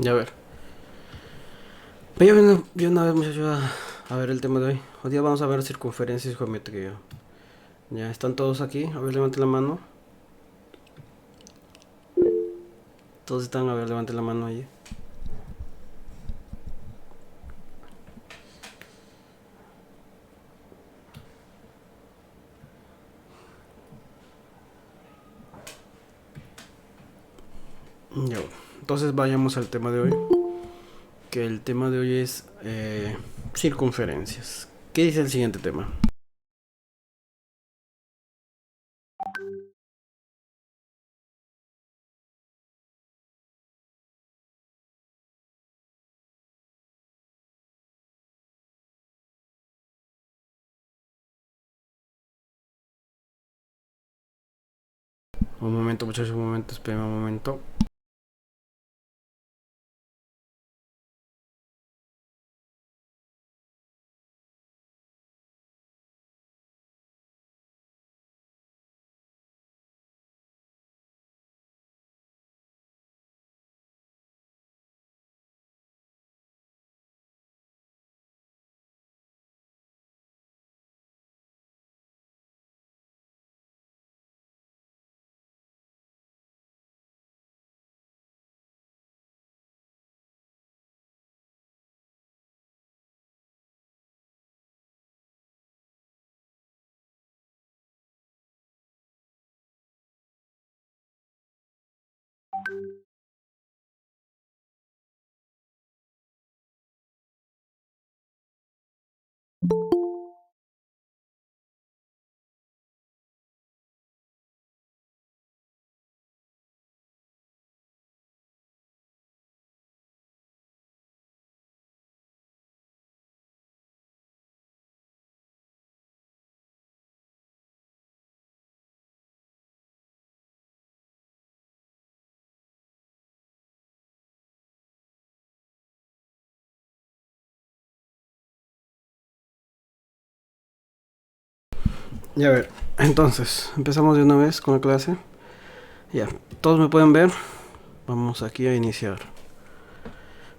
Ya ver. Yo una vez muchachos a ver el tema de hoy. Hoy día vamos a ver circunferencia y geometría. Ya están todos aquí. A ver, levanten la mano. Todos están, a ver, levanten la mano allí. Ya. Entonces vayamos al tema de hoy. Que el tema de hoy es circunferencias. ¿Qué dice el siguiente tema? Un momento muchachos, un momento, esperen un momento. Ya ver, entonces, empezamos de una vez con la clase. Ya, todos me pueden ver. Vamos aquí a iniciar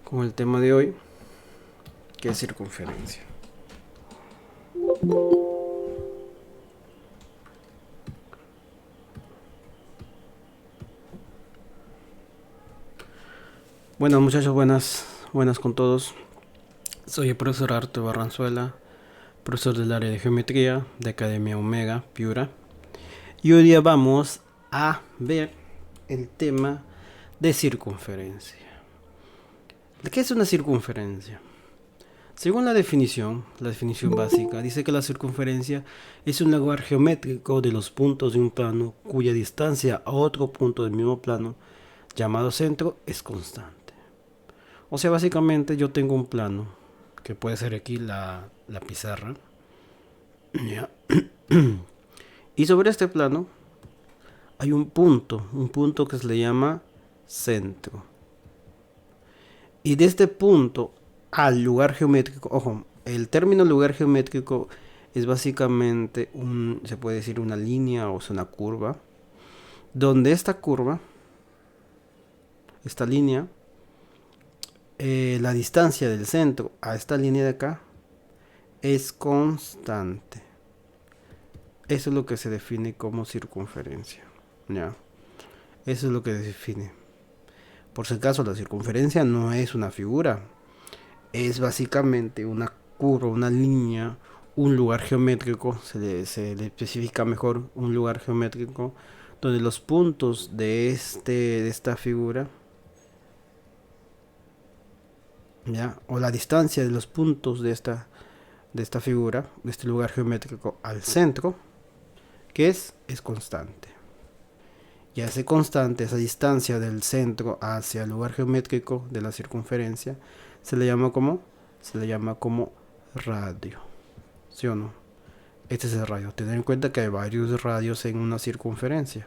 con el tema de hoy, que es circunferencia. Bueno muchachos, buenas con todos. Soy el profesor Arturo Barranzuela, profesor del área de geometría de Academia Omega, Piura. Y hoy día vamos a ver el tema de circunferencia. ¿Qué es una circunferencia? Según la definición básica, dice que la circunferencia es un lugar geométrico de los puntos de un plano cuya distancia a otro punto del mismo plano, llamado centro, es constante. O sea, básicamente yo tengo un plano, que puede ser aquí la pizarra, ¿ya? Y sobre este plano hay un punto que se le llama centro. Y de este punto al lugar geométrico, ojo, el término lugar geométrico es básicamente se puede decir una línea o es una curva, donde esta curva, esta línea, la distancia del centro a esta línea de acá es constante. Eso es lo que se define como circunferencia. ¿Ya? Eso es lo que se define. Por si acaso, la circunferencia no es una figura. Es básicamente una curva, una línea, un lugar geométrico. Se le especifica mejor un lugar geométrico donde los puntos de esta figura, ¿ya? O la distancia de los puntos de esta figura, de este lugar geométrico al centro, que es constante. Y a ese constante, esa distancia del centro hacia el lugar geométrico de la circunferencia, se le llama como, se le llama como radio. ¿Sí o no? Este es el radio. Tener en cuenta que hay varios radios en una circunferencia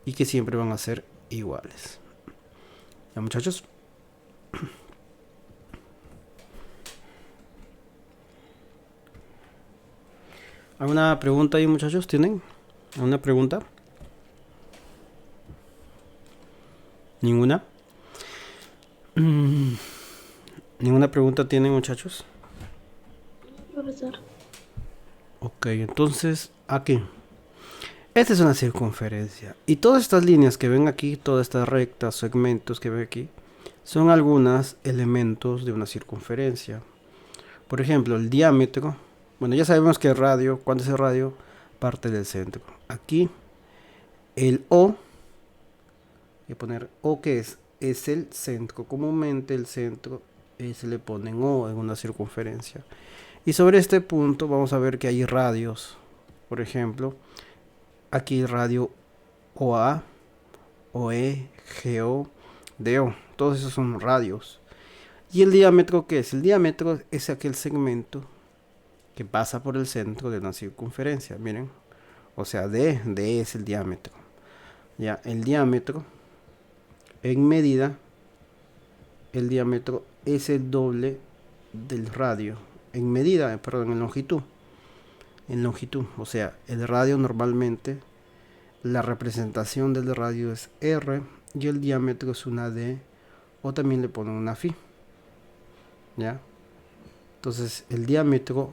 y que siempre van a ser iguales. ¿Ya muchachos? ¿Alguna pregunta ahí muchachos? ¿Tienen? ¿Alguna pregunta? ¿Ninguna? ¿Alguna pregunta tienen, muchachos? Profesor. Ok, entonces aquí. Esta es una circunferencia. Y todas estas líneas que ven aquí, todas estas rectas, segmentos que ven aquí, son algunos elementos de una circunferencia. Por ejemplo, el diámetro. Bueno, ya sabemos que el radio, cuando es el radio, parte del centro. Aquí, el O, voy a poner O que es el centro. Comúnmente el centro se le pone en O en una circunferencia. Y sobre este punto vamos a ver que hay radios. Por ejemplo, aquí el radio OA, OE, GO, DO. Todos esos son radios. ¿Y el diámetro qué es? El diámetro es aquel segmento que pasa por el centro de una circunferencia. Miren. O sea, D es el diámetro. Ya, el diámetro en medida, el diámetro es el doble del radio. En medida, perdón, en longitud. En longitud, o sea, el radio normalmente, la representación del radio es R y el diámetro es una D o también le ponen una phi. ¿Ya? Entonces, el diámetro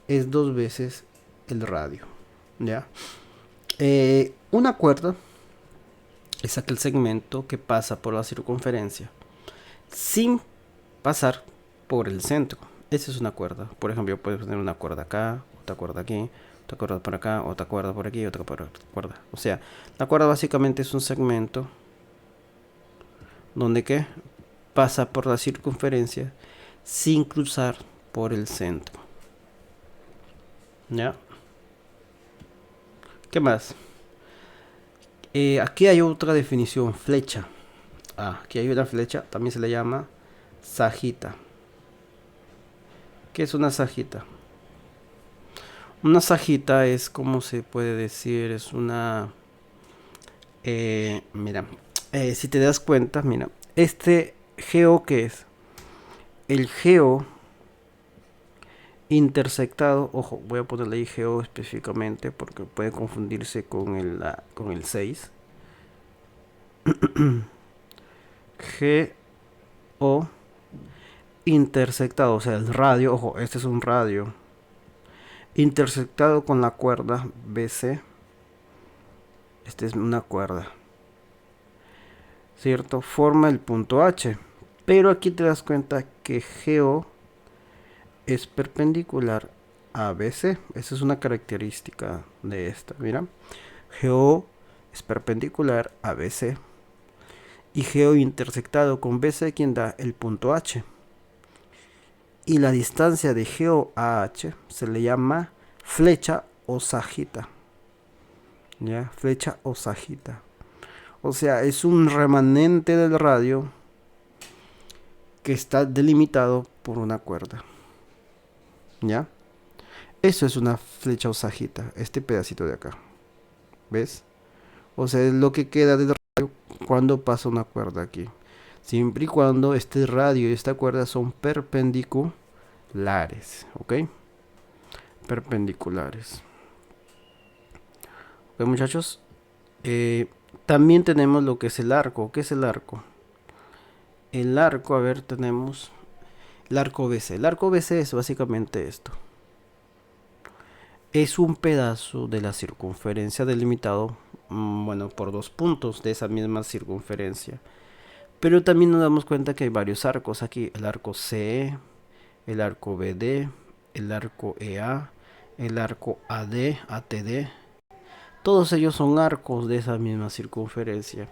es 2 veces el radio. ¿Ya? Una cuerda es aquel segmento que pasa por la circunferencia sin pasar por el centro. Esa es una cuerda. Por ejemplo, yo puedo poner una cuerda acá, otra cuerda aquí, otra cuerda por acá, otra cuerda por aquí, otra cuerda. O sea, la cuerda básicamente es un segmento donde que pasa por la circunferencia sin cruzar por el centro. ¿Ya? ¿Qué más? Aquí hay otra definición, flecha. Aquí hay una flecha, también se le llama sajita. ¿Qué es una sajita? Una sajita es, como se puede decir, es una... mira, si te das cuenta, mira, este geo, ¿qué es? El geo intersectado, ojo, voy a ponerle ahí geo específicamente porque puede confundirse con el 6. Geo intersectado, o sea, el radio, ojo, este es un radio, intersectado con la cuerda BC. Esta es una cuerda, ¿cierto? Forma el punto H. Pero aquí te das cuenta que GO es perpendicular a BC. Esa es una característica de esta. Mira, GO es perpendicular a BC. Y GO intersectado con BC, quien da el punto H. Y la distancia de GO a H se le llama flecha o sajita. ¿Ya? Flecha o sajita. O sea, es un remanente del radio que está delimitado por una cuerda. ¿Ya? Eso es una flecha o sajita, este pedacito de acá. ¿Ves? O sea, es lo que queda del radio cuando pasa una cuerda aquí. Siempre y cuando este radio y esta cuerda son perpendiculares. ¿Ok? Perpendiculares. ¿Ok, muchachos? También tenemos lo que es el arco. ¿Qué es el arco? El arco, a ver, tenemos el arco BC. El arco BC es básicamente esto. Es un pedazo de la circunferencia delimitado, bueno, por dos puntos de esa misma circunferencia. Pero también nos damos cuenta que hay varios arcos aquí. El arco CE, el arco BD, el arco EA, el arco AD, ATD. Todos ellos son arcos de esa misma circunferencia.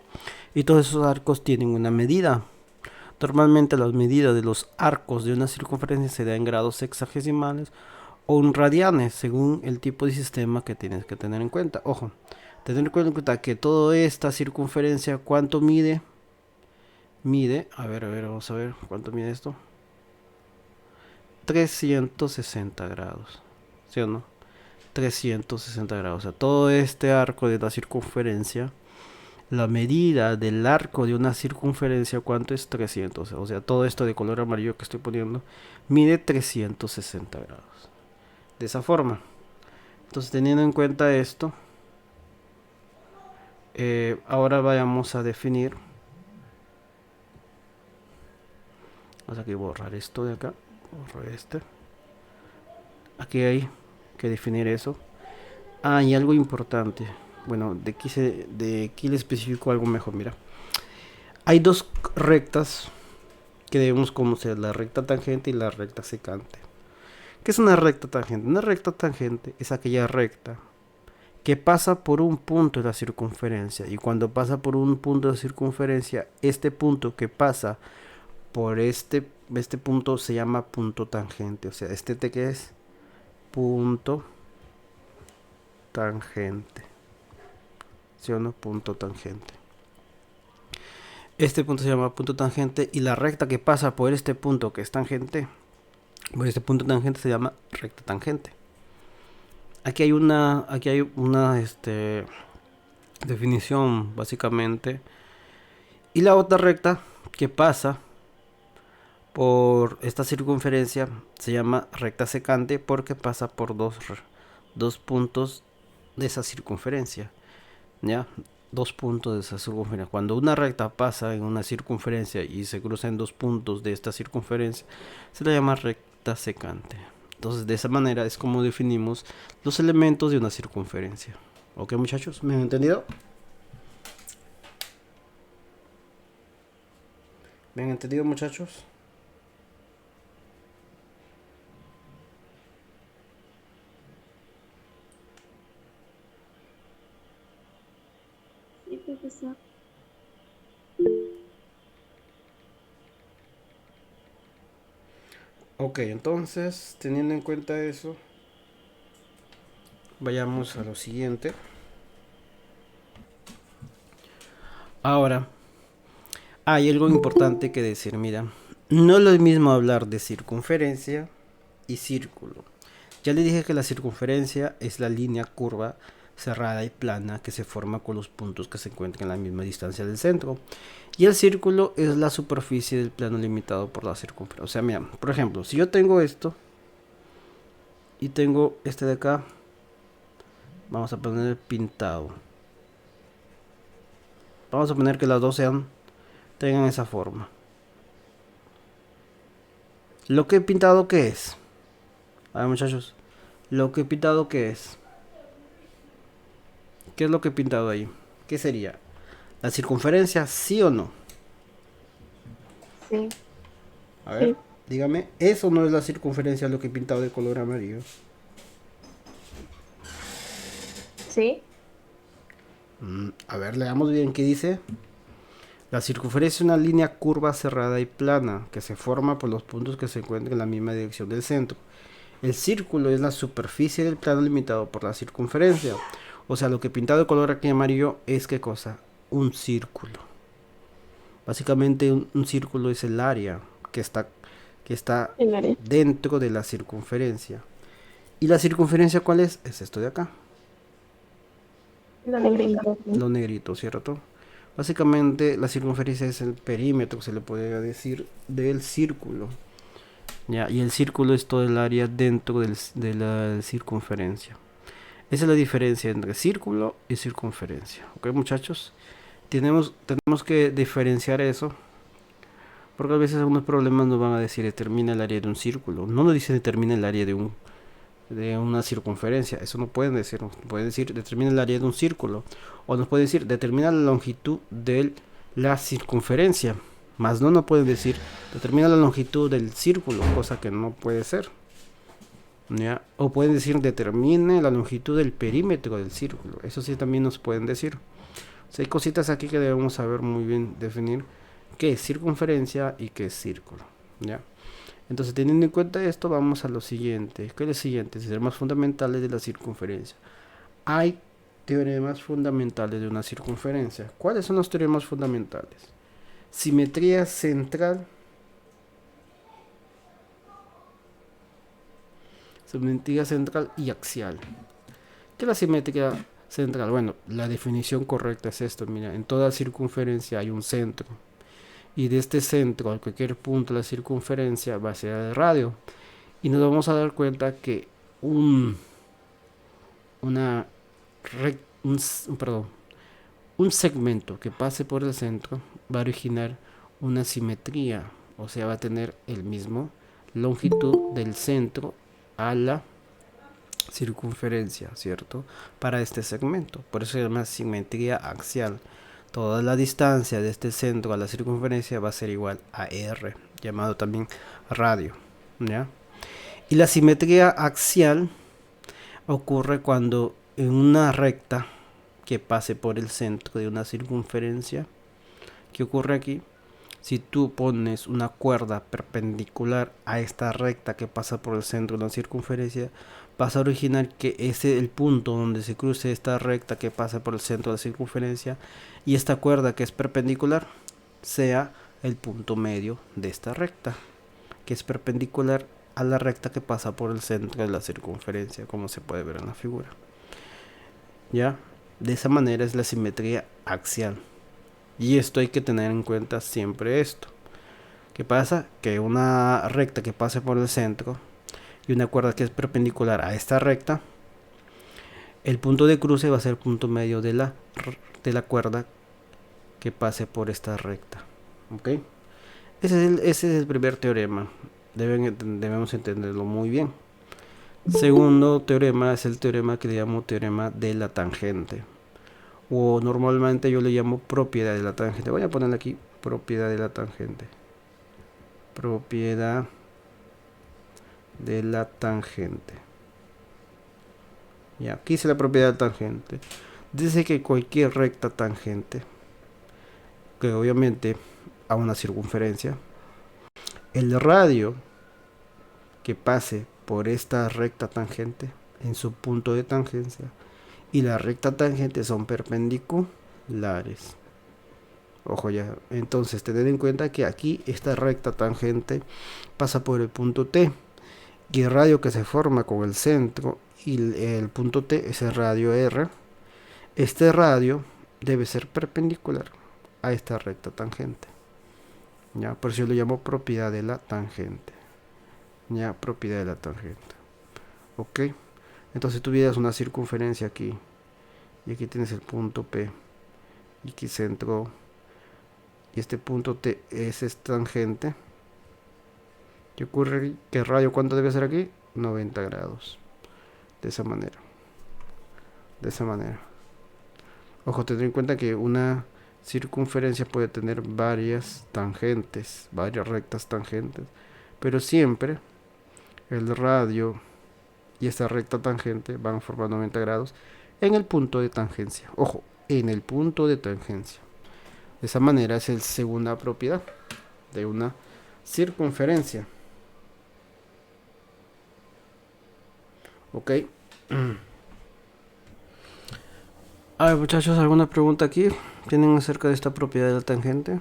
Y todos esos arcos tienen una medida. Normalmente las medidas de los arcos de una circunferencia se da en grados sexagesimales o en radianes, según el tipo de sistema que tienes que tener en cuenta. Ojo, tener en cuenta que toda esta circunferencia, ¿cuánto mide? Mide, a ver, vamos a ver, ¿cuánto mide esto? 360 grados, ¿sí o no? 360 grados, o sea, todo este arco de la circunferencia, la medida del arco de una circunferencia, ¿cuánto es? 300, o sea, todo esto de color amarillo que estoy poniendo, mide 360 grados. De esa forma. Entonces, teniendo en cuenta esto, ahora vayamos a definir Vamos aquí a borrar esto de acá. Borro este. Aquí hay que definir eso. Ah, y algo importante. Bueno, de aquí le especifico algo mejor. Mira, hay dos rectas que debemos conocer: la recta tangente y la recta secante. ¿Qué es una recta tangente? Una recta tangente es aquella recta que pasa por un punto de la circunferencia. Y cuando pasa por un punto de la circunferencia, este punto que pasa por este punto se llama punto tangente. O sea, este te que es punto tangente. ¿Sí o no? Punto tangente. Este punto se llama punto tangente y la recta que pasa por este punto que es tangente, por este punto tangente se llama recta tangente. Aquí hay una definición básicamente. Y la otra recta que pasa por esta circunferencia se llama recta secante porque pasa por dos puntos de esa circunferencia. ¿Ya? Dos puntos de esa circunferencia. Cuando una recta pasa en una circunferencia y se cruza en dos puntos de esta circunferencia, se le llama recta secante. Entonces, de esa manera es como definimos los elementos de una circunferencia. ¿Ok, muchachos? ¿Me han entendido? ¿Me han entendido, muchachos? Sí, profesor. Ok, entonces, teniendo en cuenta eso, vayamos a lo siguiente. Ahora, hay algo importante que decir, mira, no es lo mismo hablar de circunferencia y círculo. Ya le dije que la circunferencia es la línea curva cerrada y plana que se forma con los puntos que se encuentran a la misma distancia del centro. Y el círculo es la superficie del plano limitado por la circunferencia. O sea, mira, por ejemplo, si yo tengo esto y tengo este de acá, vamos a poner pintado. Vamos a poner que las dos tengan esa forma. Lo que he pintado, ¿qué es? A ver, muchachos, lo que he pintado, ¿qué es? ¿Qué es lo que he pintado ahí? ¿Qué sería? ¿La circunferencia, sí o no? Sí. A ver, Sí. dígame, ¿eso no es la circunferencia lo que he pintado de color amarillo? Sí. A ver, leamos bien qué dice. La circunferencia es una línea curva cerrada y plana que se forma por los puntos que se encuentran en la misma dirección del centro. El círculo es la superficie del plano limitado por la circunferencia. O sea, lo que he pintado de color aquí amarillo es ¿qué cosa? Un círculo. Básicamente un círculo es el área que está El área. dentro de la circunferencia. ¿Y la circunferencia cuál es? Es esto de acá. La negrita. Lo negrito, ¿cierto? Básicamente la circunferencia es el perímetro, se le podría decir, del círculo. ¿Ya? Y el círculo es todo el área dentro de la circunferencia. Esa es la diferencia entre círculo y circunferencia. ¿Ok, muchachos? Tenemos que diferenciar eso. Porque a veces algunos problemas nos van a decir determina el área de un círculo. No nos dice determina el área de una circunferencia. Eso no pueden decir. Pueden decir determina el área de un círculo. O nos pueden decir determina la longitud de la circunferencia. Más no pueden decir determina la longitud del círculo. Cosa que no puede ser. ¿Ya? O pueden decir determine la longitud del perímetro del círculo. Eso sí también nos pueden decir. O sea, hay cositas aquí que debemos saber muy bien definir qué es circunferencia y qué es círculo. ¿Ya? Entonces, teniendo en cuenta esto, vamos a lo siguiente. ¿Qué es lo siguiente? Teoremas fundamentales de la circunferencia. Hay teoremas fundamentales de una circunferencia. ¿Cuáles son los teoremas fundamentales? Simetría central. Simetría central y axial. ¿Qué es la simetría central? Bueno, la definición correcta es esto. Mira, en toda circunferencia hay un centro. Y de este centro a cualquier punto de la circunferencia va a ser el radio. Y nos vamos a dar cuenta que un, una, perdón, un segmento que pase por el centro va a originar una simetría o sea, va a tener el mismo longitud del centro a la circunferencia, ¿cierto? Para este segmento. Por eso se llama simetría axial. Toda la distancia de este centro a la circunferencia va a ser igual a R, llamado también radio, ¿ya? Y la simetría axial ocurre cuando en una recta que pase por el centro de una circunferencia, ¿qué ocurre aquí? Si tú pones una cuerda perpendicular a esta recta que pasa por el centro de la circunferencia, vas a originar que ese el punto donde se cruce esta recta que pasa por el centro de la circunferencia y esta cuerda que es perpendicular sea el punto medio de esta recta, que es perpendicular a la recta que pasa por el centro de la circunferencia, como se puede ver en la figura. ¿Ya? De esa manera es la simetría axial. Y esto hay que tener en cuenta siempre esto. ¿Qué pasa? Que una recta que pase por el centro y una cuerda que es perpendicular a esta recta, el punto de cruce va a ser el punto medio de la cuerda que pase por esta recta. ¿Ok? Ese es el primer teorema. Debemos entenderlo muy bien. Segundo teorema es el teorema que le llamo teorema de la tangente. O normalmente yo le llamo propiedad de la tangente. Voy a poner aquí propiedad de la tangente. Propiedad de la tangente. Ya, aquí dice la propiedad de la tangente. Dice que cualquier recta tangente, que obviamente a una circunferencia, el radio que pase por esta recta tangente en su punto de tangencia y la recta tangente son perpendiculares. Ojo ya, entonces tened en cuenta que aquí esta recta tangente pasa por el punto T y el radio que se forma con el centro y el punto T es el radio R. Este radio debe ser perpendicular a esta recta tangente. Ya, por eso yo lo llamo propiedad de la tangente. Ya, propiedad de la tangente. Ok, entonces tú tuvieras una circunferencia aquí y aquí tienes el punto P y aquí centro y este punto T es tangente. ¿Qué ocurre? ¿Qué radio cuánto debe ser aquí? 90 grados. De esa manera. De esa manera. Ojo, tener en cuenta que una circunferencia puede tener varias tangentes, varias rectas tangentes, pero siempre el radio y esta recta tangente van a formar 90 grados en el punto de tangencia. Ojo, en el punto de tangencia. De esa manera es la segunda propiedad de una circunferencia. Ok. A ver, muchachos, ¿alguna pregunta aquí? ¿Tienen acerca de esta propiedad de la tangente?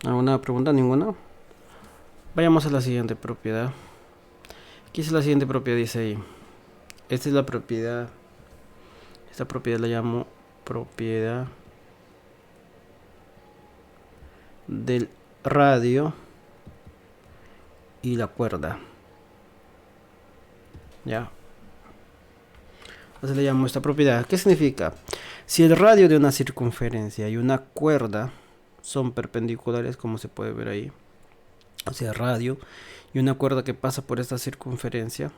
¿Alguna pregunta? ¿Ninguna? Vayamos a la siguiente propiedad. ¿Qué es la siguiente propiedad? Dice ahí. Esta es la propiedad. Esta propiedad la llamo propiedad del radio y la cuerda. Ya. Entonces le llamo esta propiedad. ¿Qué significa? Si el radio de una circunferencia y una cuerda son perpendiculares, como se puede ver ahí, o sea, radio y una cuerda que pasa por esta circunferencia,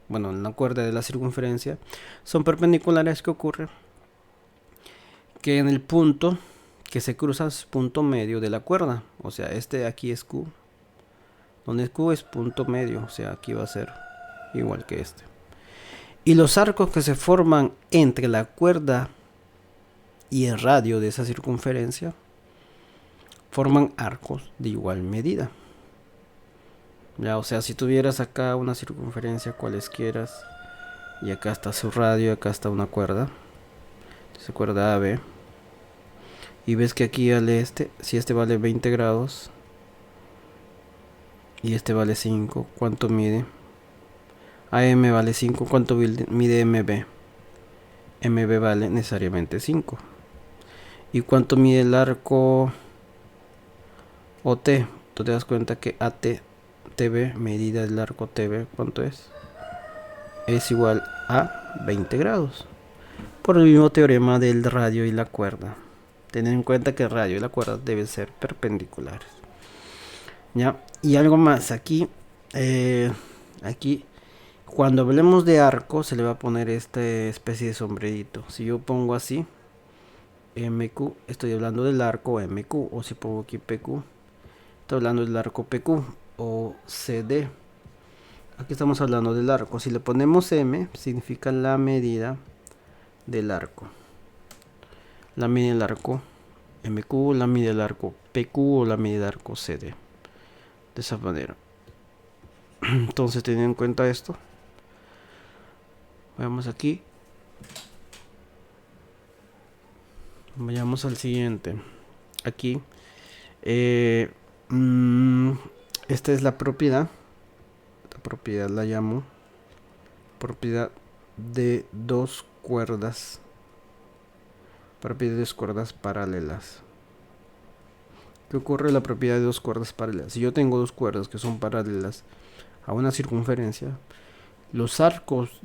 bueno, una cuerda de la circunferencia, son perpendiculares, ¿qué ocurre? Que en el punto que se cruza es punto medio de la cuerda, o sea, este de aquí es Q, donde Q es punto medio, o sea, aquí va a ser igual que este. Y los arcos que se forman entre la cuerda y el radio de esa circunferencia forman arcos de igual medida. Ya, o sea, si tuvieras acá una circunferencia cualesquiera y acá está su radio, acá está una cuerda, esa cuerda AB, y ves que aquí vale si este vale 20 grados y este vale 5, ¿cuánto mide? AM vale 5, ¿cuánto mide MB? MB vale necesariamente 5. ¿Y cuánto mide el arco OT? Tú te das cuenta que AT TB, medida del arco TB, ¿cuánto es? Es igual a 20 grados. por el mismo teorema del radio y la cuerda. Ten en cuenta que el radio y la cuerda deben ser perpendiculares. ¿Ya? Y algo más, aquí, cuando hablemos de arco, se le va a poner esta especie de sombrerito. Si yo pongo así, MQ, estoy hablando del arco MQ, o si pongo aquí PQ, estoy hablando del arco PQ, o CD. Aquí estamos hablando del arco. Si le ponemos M, significa la medida del arco. La medida del arco MQ, la medida del arco PQ o la medida del arco CD. De esa manera. Entonces, teniendo en cuenta esto, vamos aquí. Vayamos al siguiente. Aquí. Esta es la propiedad. La propiedad la llamo propiedad de dos cuerdas. Propiedad de dos cuerdas paralelas. ¿Qué ocurre en la propiedad de dos cuerdas paralelas? Si yo tengo dos cuerdas que son paralelas a una circunferencia, los arcos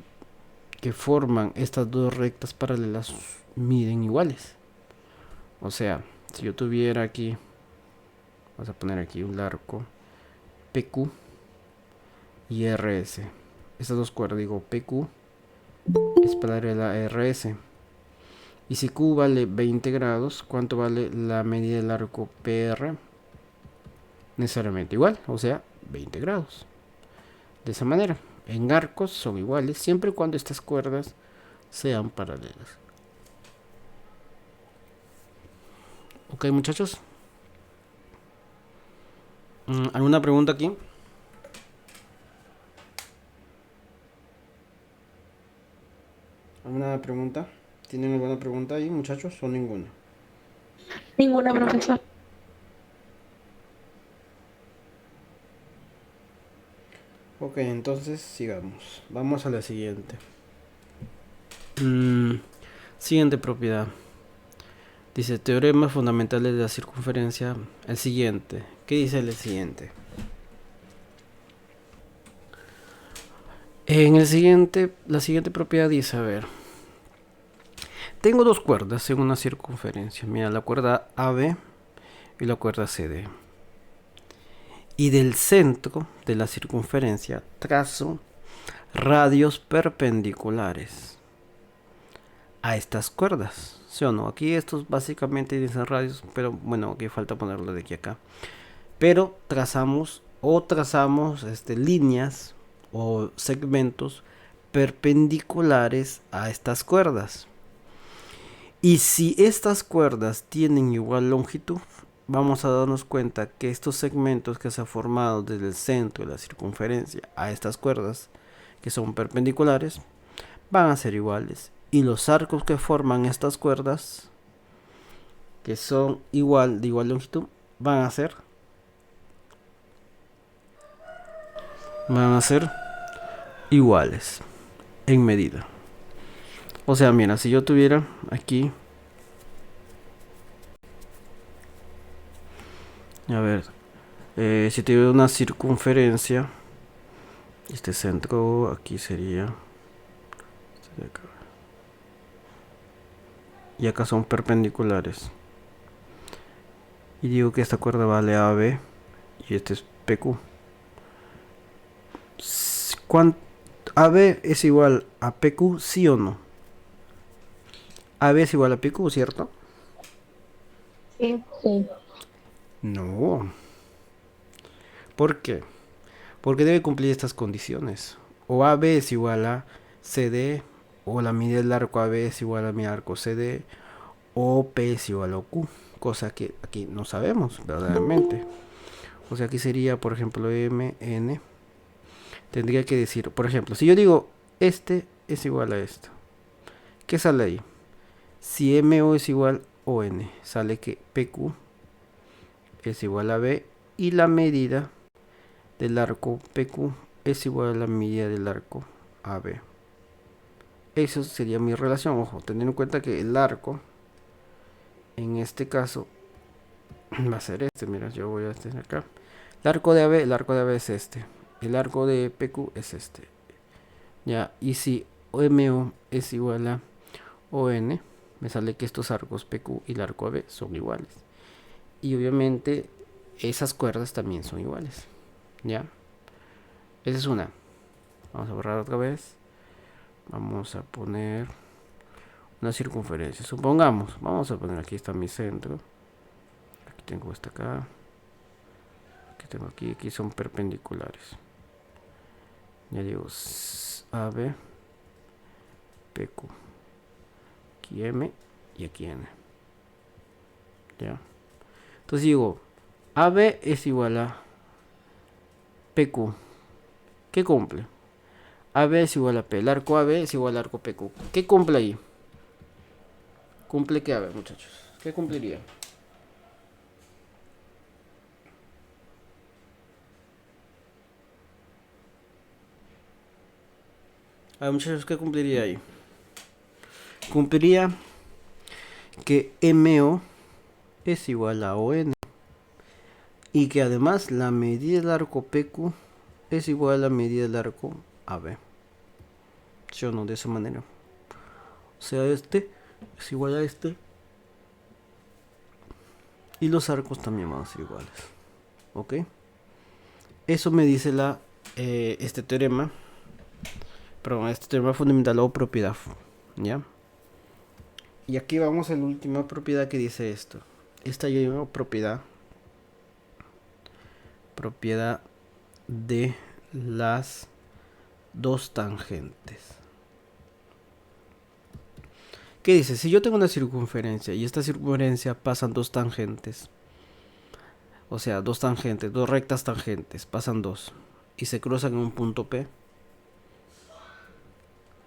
que forman estas dos rectas paralelas miden iguales. O sea, si yo tuviera aquí, vamos a poner aquí un arco PQ y RS. Estas dos cuerdas, digo PQ es paralela a RS. Y si Q vale 20 grados, ¿cuánto vale la medida del arco PR? Necesariamente igual, o sea, 20 grados. De esa manera, en arcos son iguales siempre y cuando estas cuerdas sean paralelas. Ok, muchachos. ¿Alguna pregunta aquí? ¿Alguna pregunta? ¿Tienen alguna pregunta ahí, muchachos, o ninguna? Ninguna, profesor. Ok, entonces sigamos. Vamos a la siguiente. Siguiente propiedad. Dice teoremas fundamentales de la circunferencia. El siguiente. ¿Qué dice el siguiente? La siguiente propiedad dice, a ver. Tengo dos cuerdas en una circunferencia. Mira, la cuerda AB y la cuerda CD. Y del centro de la circunferencia trazo radios perpendiculares a estas cuerdas. ¿Sí o no? Aquí estos básicamente dicen radios, pero bueno, aquí falta ponerlo de aquí a acá. Pero trazamos líneas o segmentos perpendiculares a estas cuerdas. Y si estas cuerdas tienen igual longitud, vamos a darnos cuenta que estos segmentos que se han formado desde el centro de la circunferencia a estas cuerdas, que son perpendiculares, van a ser iguales. Y los arcos que forman estas cuerdas, que son de igual longitud, van a ser iguales en medida. O sea, mira, si yo tuviera aquí, a ver, si tuviera una circunferencia, este centro aquí sería, y acá son perpendiculares, y digo que esta cuerda vale AB y este es PQ. AB es igual a PQ, ¿sí o no? AB es igual a PQ, ¿cierto? Sí, sí. No. ¿Por qué? Porque debe cumplir estas condiciones. O AB es igual a CD, o la medida del arco AB es igual a mi arco CD, o P es igual a Q, cosa que aquí no sabemos verdaderamente. O sea, aquí sería, por ejemplo, MN. Tendría que decir, por ejemplo, si yo digo este es igual a esto, ¿qué sale ahí? Si MO es igual a ON, sale que PQ es igual a B y la medida del arco PQ es igual a la medida del arco AB. Eso sería mi relación. Ojo, teniendo en cuenta que el arco en este caso va a ser este. Mira, yo voy a tener acá el arco de AB es este, el arco de PQ es este, ya. Y si MO es igual a ON, me sale que estos arcos PQ y el arco AB son iguales. Y obviamente esas cuerdas también son iguales. ¿Ya? Esa es una. Vamos a borrar otra vez. Vamos a poner una circunferencia. Supongamos, vamos a poner aquí está mi centro. Aquí tengo esta acá. Aquí tengo aquí son perpendiculares. Ya digo AB, PQ. Aquí M y aquí N. ¿Ya? Entonces digo, AB es igual a PQ. ¿Qué cumple? AB es igual a P. El arco AB es igual al arco PQ. ¿Qué cumple ahí? ¿Cumple qué AB, muchachos? ¿Qué cumpliría? A ver, muchachos, ¿qué cumpliría ahí? Cumpliría que MO es igual a ON. Y que además la medida del arco PQ es igual a la medida del arco AB. ¿Sí o no? De esa manera. O sea, este es igual a este. Y los arcos también van a ser iguales. ¿Ok? Eso me dice este teorema. Perdón, este teorema fundamental o propiedad. ¿Ya? Y aquí vamos a la última propiedad que dice esto. Esta ya una propiedad. Propiedad de las dos tangentes. ¿Qué dice? Si yo tengo una circunferencia y esta circunferencia pasan dos tangentes, o sea, dos tangentes, dos rectas tangentes, pasan dos y se cruzan en un punto P,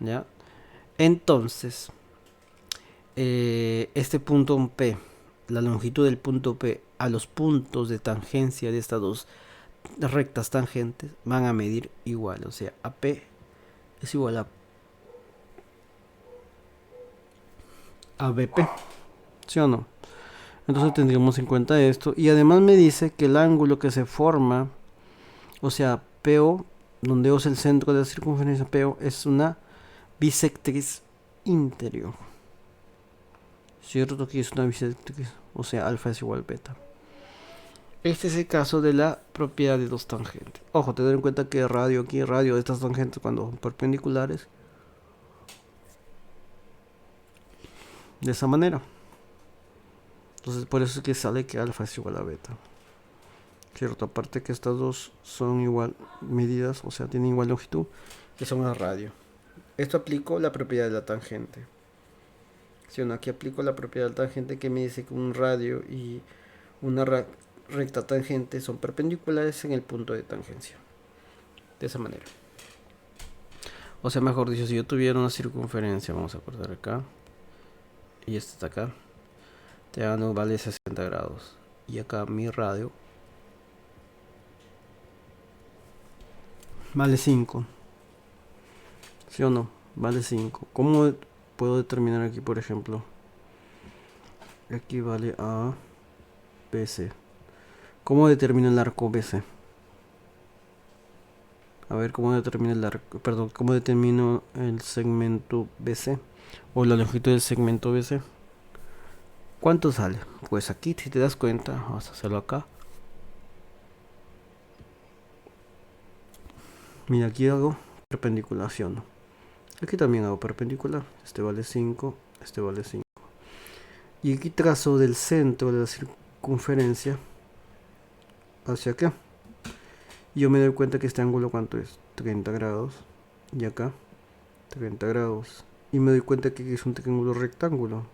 ¿ya? Entonces, este punto P, la longitud del punto P a los puntos de tangencia de estas dos rectas tangentes van a medir igual, o sea, AP es igual a BP, ¿sí o no? Entonces tendríamos en cuenta esto. Y además me dice que el ángulo que se forma, o sea, PO, donde O es el centro de la circunferencia, PO es una bisectriz interior. ¿Cierto que es una bisectriz? O sea, alfa es igual a beta. Este es el caso de la propiedad de dos tangentes. Ojo, tener en cuenta que radio aquí, radio de estas tangentes cuando son perpendiculares. De esa manera. Entonces por eso es que sale que alfa es igual a beta. Cierto, aparte que estas dos son igual medidas, o sea, tienen igual longitud, que son una radio. Esto aplico la propiedad de la tangente. Si no, aquí aplico la propiedad de la tangente que me dice que un radio y una recta tangente son perpendiculares en el punto de tangencia. De esa manera. O sea, mejor dicho, si yo tuviera una circunferencia, vamos a cortar acá, y esta está acá, te dan vale 60 grados. Y acá mi radio vale 5. ¿Sí o no? Vale 5. ¿Cómo puedo determinar aquí, por ejemplo? Equivale a BC. ¿Cómo determino el arco BC? A ver, ¿cómo determino el arco? Perdón, ¿cómo determino el segmento BC? O la longitud del segmento BC. ¿Cuánto sale? Pues aquí, si te das cuenta, vamos a hacerlo acá. Mira, aquí hago perpendiculación. Aquí también hago perpendicular. Este vale 5, este vale 5. Y aquí trazo del centro de la circunferencia hacia acá. Yo me doy cuenta que este ángulo, ¿cuánto es? 30 grados. Y acá, 30 grados. Y me doy cuenta que es un triángulo rectángulo.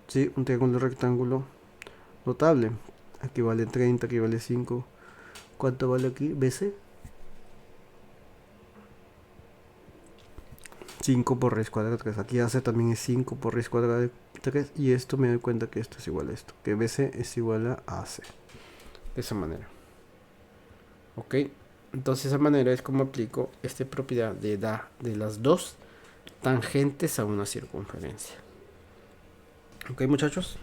Sí, un triángulo rectángulo notable. Aquí vale 30, aquí vale 5. ¿Cuánto vale aquí? BC. 5 por raíz cuadrada de 3. Aquí AC también es 5 por raíz cuadrada de 3. Y esto me doy cuenta que esto es igual a esto. Que BC es igual a AC. De esa manera. Ok. Entonces de esa manera es como aplico esta propiedad de las dos tangentes a una circunferencia. Ok, muchachos.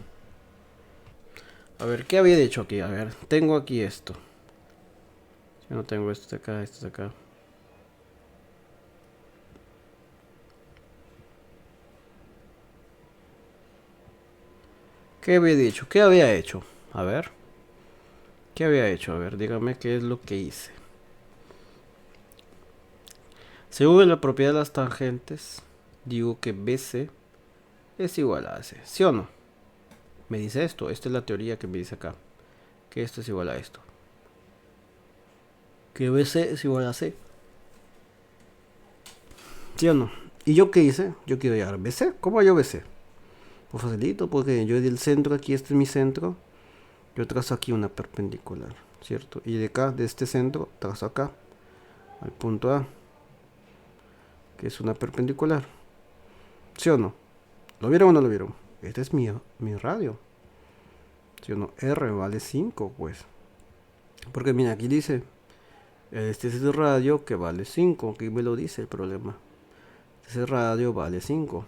A ver, ¿qué había dicho aquí? A ver, tengo aquí esto. Yo no tengo esto de acá, esto de acá. ¿Qué había dicho? ¿Qué había hecho? A ver. ¿Qué había hecho? A ver, dígame qué es lo que hice. Según la propiedad de las tangentes, digo que BC es igual a AC. ¿Sí o no? Me dice esto. Esta es la teoría que me dice acá. Que esto es igual a esto. Que BC es igual a C. ¿Sí o no? ¿Y yo qué hice? Yo quiero llegar a BC. ¿Cómo yo BC? Pues facilito, porque yo del centro aquí, este es mi centro. Yo trazo aquí una perpendicular, ¿cierto? Y de acá, de este centro, trazo acá, al punto A, que es una perpendicular. ¿Sí o no? ¿Lo vieron o no lo vieron? Este es mi radio. ¿Sí o no? R vale 5, pues. Porque mira, aquí dice, este es el radio que vale 5. Aquí me lo dice el problema. Ese radio vale 5.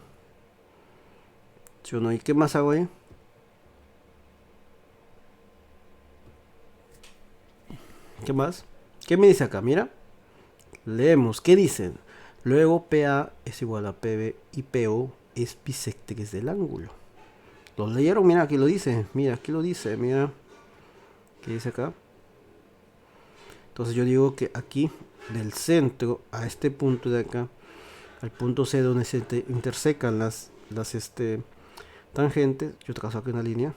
¿Sí o no? ¿Y qué más hago ahí? ¿Qué más? ¿Qué me dice acá? Mira. Leemos. ¿Qué dicen? Luego PA es igual a PB y PO es bisectriz del ángulo. ¿Lo leyeron? Mira, aquí lo dice. Mira, aquí lo dice. Mira. ¿Qué dice acá? Entonces yo digo que aquí, del centro a este punto de acá, al punto C donde se intersecan las tangentes, yo trazo aquí una línea.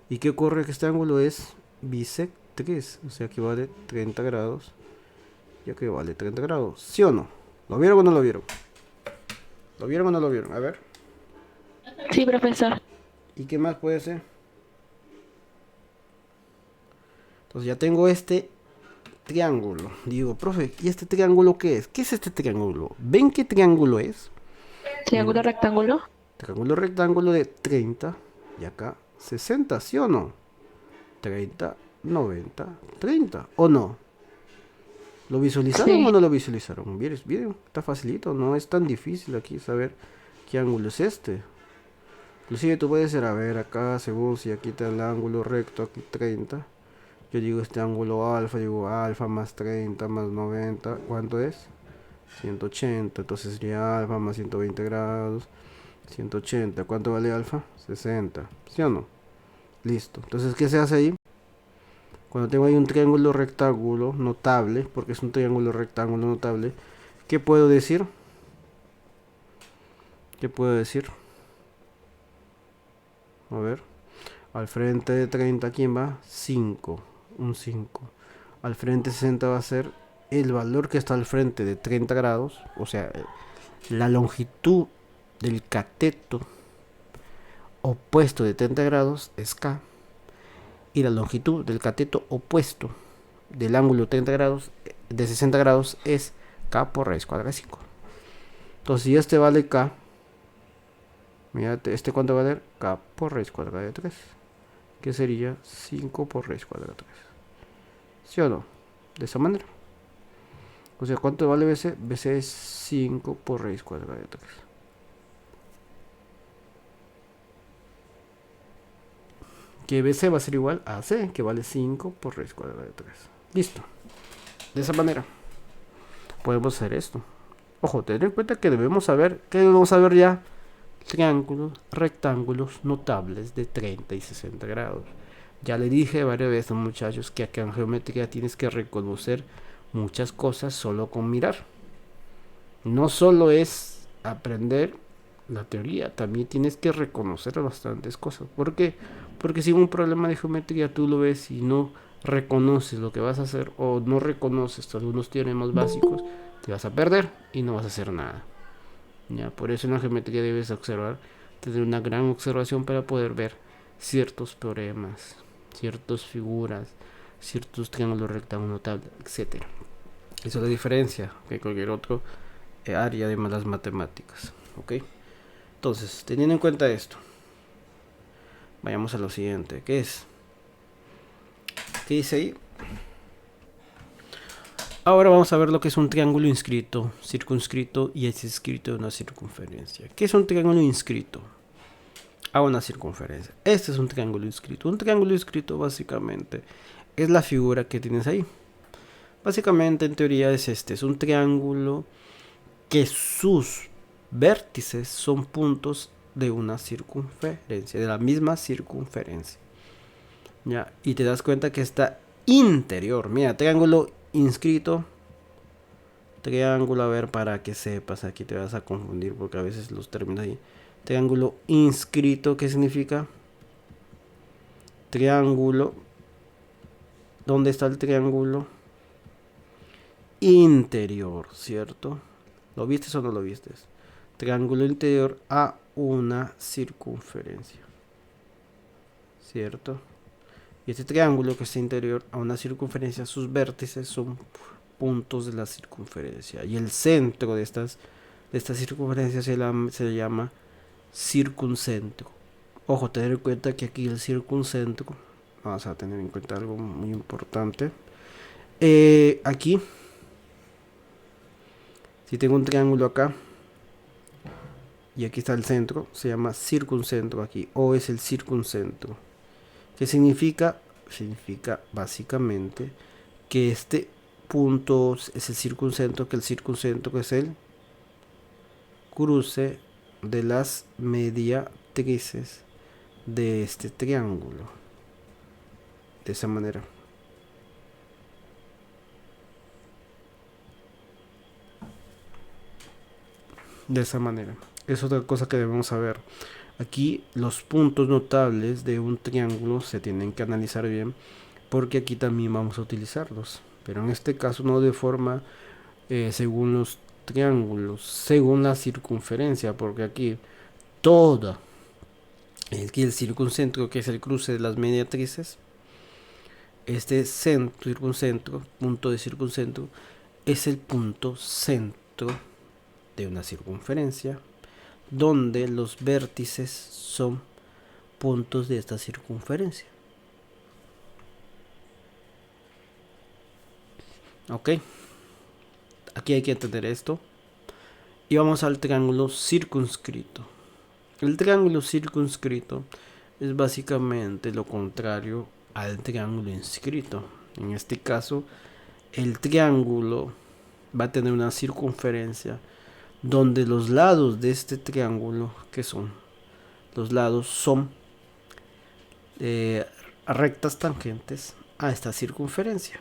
¿Y qué ocurre? Que este ángulo es bisectriz, o sea que vale 30 grados. Ya que vale 30 grados, ¿sí o no? ¿Lo vieron o no lo vieron? ¿Lo vieron o no lo vieron? A ver. Sí, profesor. ¿Y qué más puede ser? Entonces ya tengo este triángulo. Digo, profe, ¿y este triángulo qué es? ¿Qué es este triángulo? ¿Ven qué triángulo es? Triángulo Mira, rectángulo. triángulo rectángulo de 30 y acá 60, ¿sí o no? 30, 90, 30, ¿o no? ¿Lo visualizaron Sí. o no lo visualizaron? Miren, está facilito, no es tan difícil aquí saber qué ángulo es este. Inclusive tú puedes ir a ver acá, según si aquí está el ángulo recto, aquí 30. Yo digo este ángulo alfa, digo alfa más 30 más 90, ¿cuánto es? 180, entonces sería alfa más 120 grados, 180, ¿cuánto vale alfa? 60, ¿sí o no? Listo, entonces ¿qué se hace ahí? Cuando tengo ahí un triángulo rectángulo notable, porque es un triángulo rectángulo notable, ¿qué puedo decir? ¿Qué puedo decir? A ver, al frente de 30, ¿quién va? 5, un 5. Al frente de 60 va a ser el valor que está al frente de 30 grados, o sea, la longitud del cateto opuesto de 30 grados es K, y la longitud del cateto opuesto del ángulo 30 grados, de 60 grados, es K por raíz cuadrada de 5. Entonces, si este vale K, mira, este cuánto va a valer K por raíz cuadrada de 3, que sería 5 por raíz cuadrada de 3. ¿Sí o no? De esa manera. O sea, ¿cuánto vale BC? BC es 5 por raíz cuadrada de 3. Que BC va a ser igual a C, que vale 5 por raíz cuadrada de 3. Listo. De esa manera podemos hacer esto. Ojo, ten en cuenta que debemos saber, ¿qué debemos saber ya? Triángulos, rectángulos notables de 30 y 60 grados. Ya le dije varias veces, muchachos, que acá en geometría tienes que reconocer muchas cosas solo con mirar. No solo es aprender la teoría, también tienes que reconocer bastantes cosas. ¿Por qué? Porque si un problema de geometría tú lo ves y no reconoces lo que vas a hacer o no reconoces algunos teoremas básicos, te vas a perder y no vas a hacer nada. Ya, por eso en la geometría debes observar, tener una gran observación para poder ver ciertos teoremas, ciertas figuras, ciertos triángulos rectángulos notables, etcétera. Eso es la diferencia que cualquier otro área de las matemáticas. ¿Ok? Entonces, teniendo en cuenta esto, vayamos a lo siguiente. ¿Qué es? ¿Qué dice ahí? Ahora vamos a ver lo que es un triángulo inscrito, circunscrito y es inscrito de una circunferencia. ¿Qué es un triángulo inscrito? A una circunferencia. Este es un triángulo inscrito. Un triángulo inscrito básicamente es la figura que tienes ahí. Básicamente en teoría es es un triángulo que sus vértices son puntos de una circunferencia, de la misma circunferencia. ¿Ya? Y te das cuenta que está interior. Mira, triángulo inscrito. Triángulo, a ver, para que sepas, aquí te vas a confundir porque a veces los términos ahí. Triángulo inscrito, ¿qué significa? Triángulo. ¿Dónde está el triángulo? Interior, ¿cierto? ¿Lo viste o no lo viste? Triángulo interior a una circunferencia, ¿cierto? Y este triángulo que está interior a una circunferencia, sus vértices son puntos de la circunferencia. Y el centro de esta circunferencia se llama circuncentro. Ojo, tener en cuenta que aquí el circuncentro, vamos a tener en cuenta algo muy importante. Aquí, si tengo un triángulo acá, y aquí está el centro, se llama circuncentro aquí, o es el circuncentro. ¿Qué significa? Significa básicamente que este punto es el circuncentro, que el circuncentro es el cruce de las mediatrices de este triángulo. De esa manera. De esa manera. Es otra cosa que debemos saber. Aquí los puntos notables de un triángulo se tienen que analizar bien, porque aquí también vamos a utilizarlos, pero en este caso no de forma según los triángulos, según la circunferencia, porque aquí toda, aquí el circuncentro, que es el cruce de las mediatrices, este centro, circuncentro, punto de circuncentro, es el punto centro de una circunferencia, donde los vértices son puntos de esta circunferencia. Ok, aquí hay que entender esto. Y vamos al triángulo circunscrito. El triángulo circunscrito es básicamente lo contrario al triángulo inscrito. En este caso, el triángulo va a tener una circunferencia donde los lados de este triángulo, que son los lados, son rectas tangentes a esta circunferencia.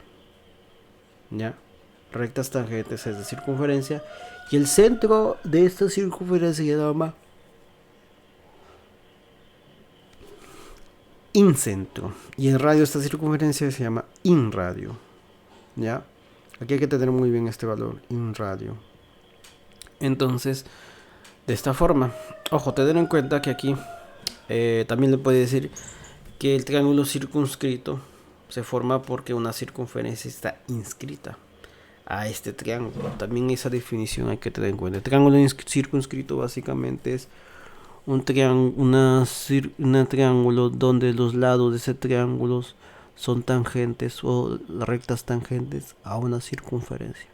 ¿Ya? Rectas tangentes a esta circunferencia. Y el centro de esta circunferencia se llama incentro. Y el radio de esta circunferencia se llama inradio. ¿Ya? Aquí hay que tener muy bien este valor, inradio. Entonces, de esta forma, ojo, tener en cuenta que aquí también le puede decir que el triángulo circunscrito se forma porque una circunferencia está inscrita a este triángulo. También esa definición hay que tener en cuenta. El triángulo circunscrito básicamente es un triángulo donde los lados de ese triángulo son tangentes o rectas tangentes a una circunferencia.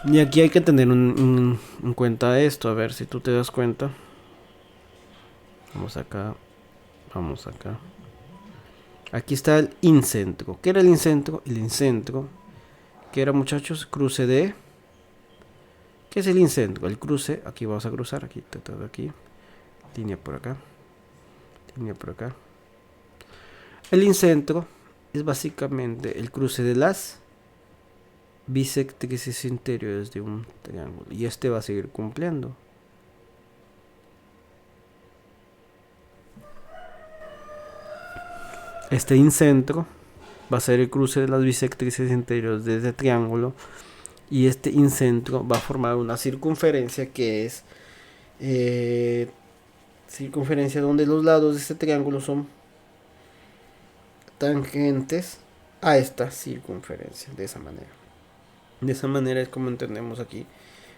Y aquí hay que tener en cuenta esto, a ver si tú te das cuenta. Vamos acá. Vamos acá. Aquí está el incentro. ¿Qué era el incentro? El incentro, que era, muchachos, cruce de... ¿Qué es el incentro? El cruce, aquí vamos a cruzar, aquí, aquí. Línea por acá. Línea por acá. El incentro es básicamente el cruce de las bisectrices interiores de un triángulo. Y este va a seguir cumpliendo. Este incentro va a ser el cruce de las bisectrices interiores de este triángulo. Y este incentro va a formar una circunferencia que es circunferencia donde los lados de este triángulo son tangentes a esta circunferencia. De esa manera. De esa manera es como entendemos aquí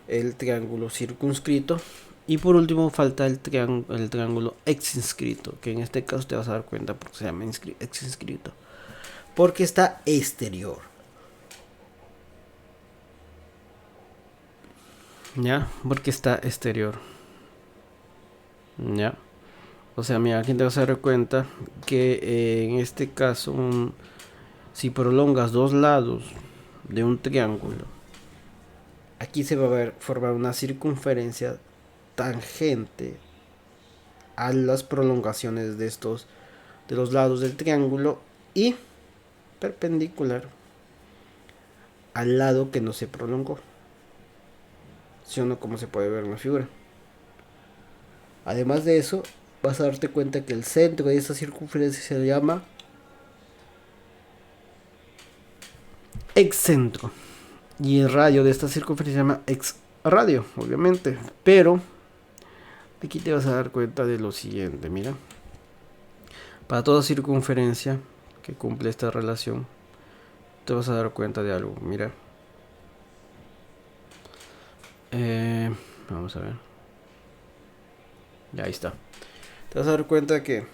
el triángulo circunscrito. Y por último falta el triángulo exinscrito, que en este caso te vas a dar cuenta porque se llama exinscrito, porque está exterior. ¿Ya? Porque está exterior. ¿Ya? O sea, mira, aquí te vas a dar cuenta que en este caso, si prolongas dos lados de un triángulo aquí se va a formar una circunferencia tangente a las prolongaciones de los lados del triángulo y perpendicular al lado que no se prolongó. ¿Sí o no? Como se puede ver en la figura. Además de eso, vas a darte cuenta que el centro de esta circunferencia se llama excentro. Y el radio de esta circunferencia se llama exradio, obviamente. Pero aquí te vas a dar cuenta de lo siguiente, mira. Para toda circunferencia que cumple esta relación, te vas a dar cuenta de algo, mira. Vamos a ver. Ya, ahí está. Te vas a dar cuenta que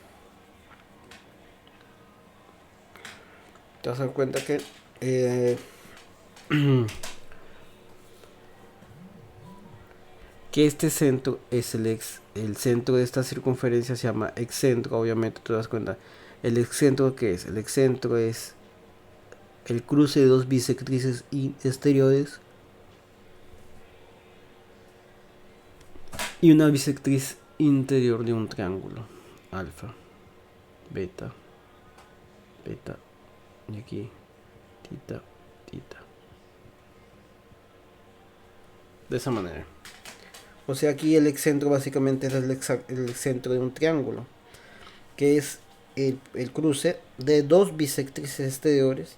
que este centro es el centro de esta circunferencia, se llama excentro. Obviamente te das cuenta. El excentro, ¿qué es? El excentro es el cruce de dos bisectrices exteriores y una bisectriz interior de un triángulo. Alfa, beta, beta, y aquí tita, tita. De esa manera. O sea, aquí el excentro básicamente es el centro de un triángulo, que es el cruce de dos bisectrices exteriores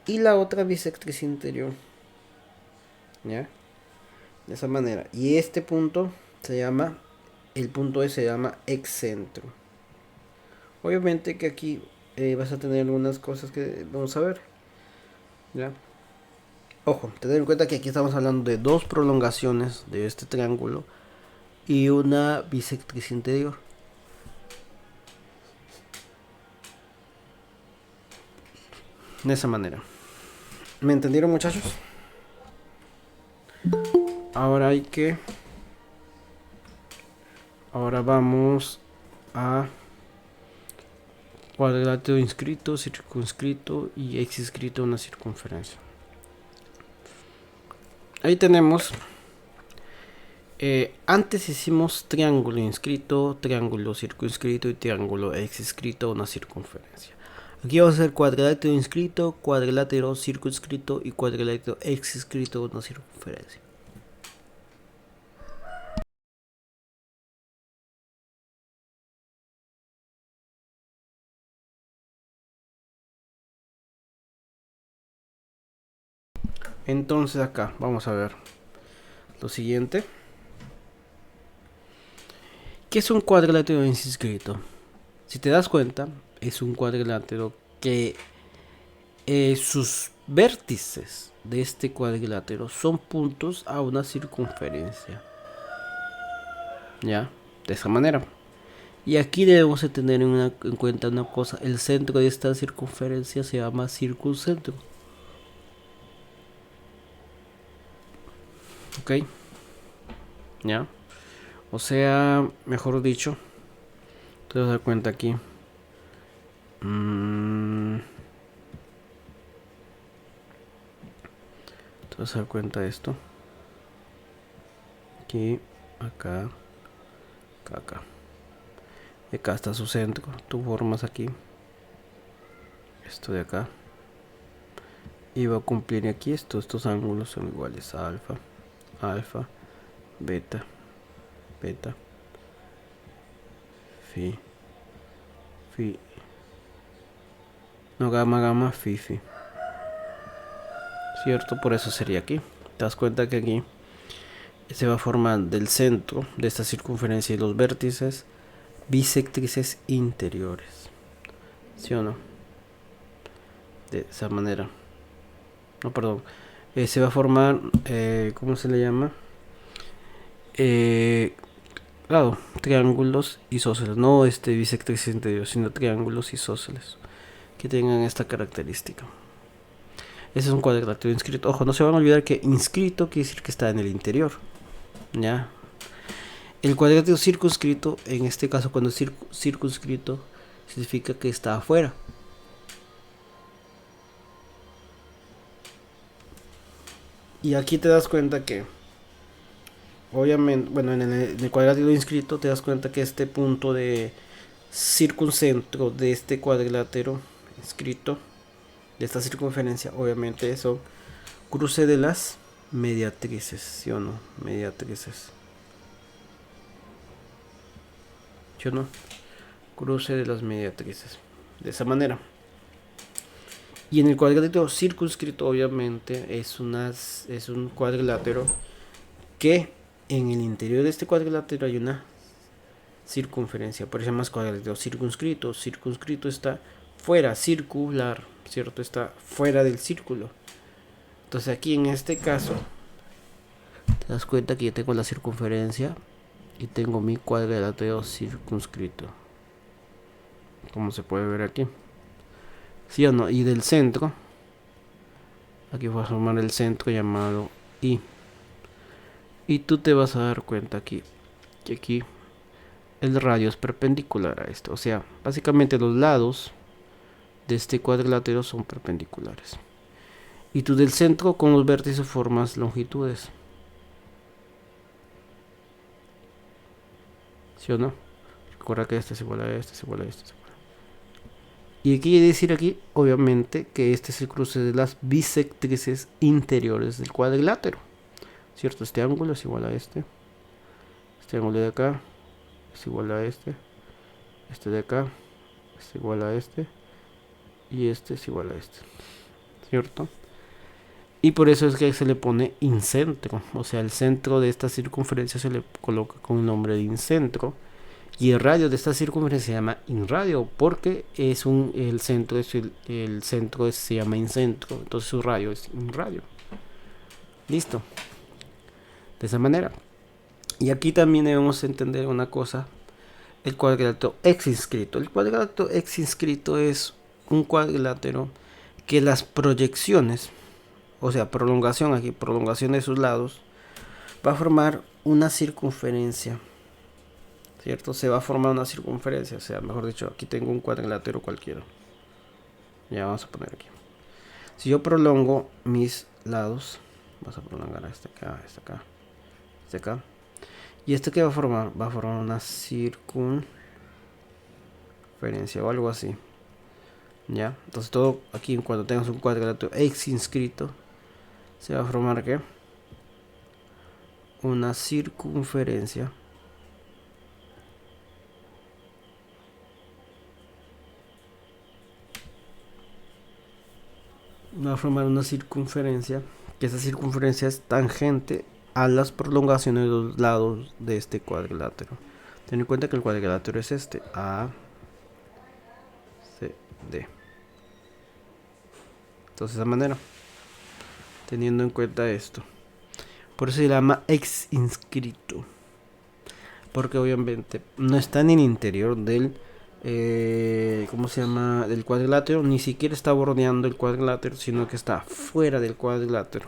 y la otra bisectriz interior. ¿Ya? De esa manera. Y este punto se llama, el punto E se llama excentro. Obviamente que aquí vas a tener algunas cosas que vamos a ver. ¿Ya? Ojo, ten en cuenta que aquí estamos hablando de dos prolongaciones de este triángulo y una bisectriz interior. De esa manera. ¿Me entendieron, muchachos? Ahora ahora vamos a cuadrilátero inscrito, circunscrito y inscrito una circunferencia. Ahí tenemos. Antes hicimos triángulo inscrito, triángulo circunscrito y triángulo inscrito una circunferencia. Aquí vamos a hacer cuadrilátero inscrito, cuadrilátero circunscrito y cuadrilátero inscrito una circunferencia. Entonces acá vamos a ver lo siguiente. ¿Qué es un cuadrilátero inscrito? Si te das cuenta, es un cuadrilátero que sus vértices de este cuadrilátero son puntos a una circunferencia. ¿Ya? De esa manera. Y aquí debemos de tener en cuenta una cosa. El centro de esta circunferencia se llama circuncentro. ¿Ok? ¿Ya? O sea, mejor dicho, te vas a dar cuenta aquí. Te vas a dar cuenta de esto. Aquí, acá, acá, acá. Y acá está su centro. Tú formas aquí esto de acá. Y va a cumplir aquí esto. Estos ángulos son iguales a alfa, alfa, beta, beta, fi, fi. No, gamma, gamma, fi, fi. ¿Cierto? Por eso sería aquí. Te das cuenta que aquí se va a formar del centro de esta circunferencia y los vértices bisectrices interiores. ¿Sí o no? De esa manera. No, perdón. Se va a formar, ¿cómo se le llama? Claro, triángulos isósceles. No bisectrices interiores, sino triángulos isósceles que tengan esta característica. Ese es un cuadrilátero inscrito. Ojo, no se van a olvidar que inscrito quiere decir que está en el interior. ¿Ya? El cuadrilátero circunscrito, en este caso cuando es circunscrito, significa que está afuera. Y aquí te das cuenta que, obviamente, bueno, en el cuadrilátero inscrito te das cuenta que este punto de circuncentro de este cuadrilátero inscrito, de esta circunferencia, obviamente eso cruce de las mediatrices, ¿sí o no? Mediatrices. ¿Sí o no? Cruce de las mediatrices. De esa manera. Y en el cuadrilátero circunscrito, obviamente, es un cuadrilátero que en el interior de este cuadrilátero hay una circunferencia. Por eso se llama cuadrilátero circunscrito. Circunscrito está fuera, circular, ¿cierto? Está fuera del círculo. Entonces aquí en este caso, te das cuenta que yo tengo la circunferencia y tengo mi cuadrilátero circunscrito. Como se puede ver aquí. ¿Sí o no? Y del centro, aquí voy a formar el centro llamado I. Y tú te vas a dar cuenta aquí que aquí el radio es perpendicular a esto. O sea, básicamente los lados de este cuadrilátero son perpendiculares. Y tú del centro con los vértices formas longitudes. ¿Sí o no? Recuerda que este es igual a este, es igual a este, es igual a este. Y aquí quiere decir aquí, obviamente, que este es el cruce de las bisectrices interiores del cuadrilátero. ¿Cierto? Este ángulo es igual a este. Este ángulo de acá es igual a este. Este de acá es igual a este. Y este es igual a este. ¿Cierto? Y por eso es que se le pone incentro. O sea, el centro de esta circunferencia se le coloca con el nombre de incentro. Y el radio de esta circunferencia se llama inradio porque el centro se llama incentro, entonces su radio es inradio. Listo. De esa manera. Y aquí también debemos entender una cosa, el cuadrilátero exinscrito. El cuadrilátero exinscrito es un cuadrilátero que las proyecciones, o sea, prolongación de sus lados, va a formar una circunferencia. ¿Cierto? Se va a formar una circunferencia, o sea, mejor dicho, aquí tengo un cuadrilátero cualquiera. Ya vamos a poner aquí. Si yo prolongo mis lados, vamos a prolongar este acá, este acá, este acá. ¿Y este qué va a formar? Va a formar una circunferencia o algo así. ¿Ya? Entonces todo aquí, cuando tengas un cuadrilátero exinscrito, se va a formar ¿qué? Una circunferencia. Va a formar una circunferencia, que esa circunferencia es tangente a las prolongaciones de los lados de este cuadrilátero. Ten en cuenta que el cuadrilátero es este, A, C, D. Entonces de esa manera, teniendo en cuenta esto, por eso se llama exinscrito, porque obviamente no está en el interior del ¿cómo se llama? Del cuadrilátero, ni siquiera está bordeando el cuadrilátero, sino que está fuera del cuadrilátero.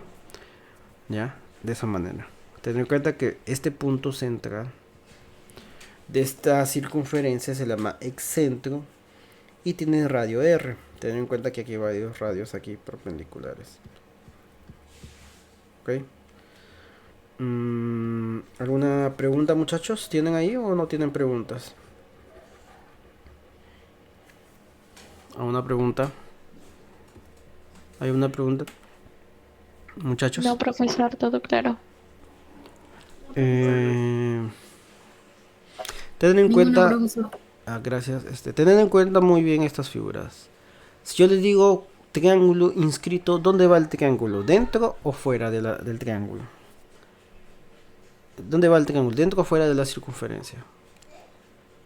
¿Ya? De esa manera. Ten en cuenta que este punto central de esta circunferencia se llama excentro y tiene radio R. Ten en cuenta que aquí hay varios radios aquí perpendiculares. ¿Ok? ¿Alguna pregunta, muchachos? ¿Tienen ahí o no tienen preguntas? ¿A una pregunta? ¿Hay una pregunta? Muchachos. No, profesor, todo claro. Ten en cuenta. Gracias. Ten en cuenta muy bien estas figuras. Si yo les digo triángulo inscrito, ¿dónde va el triángulo? ¿Dentro o fuera del triángulo? ¿Dónde va el triángulo? ¿Dentro o fuera de la circunferencia?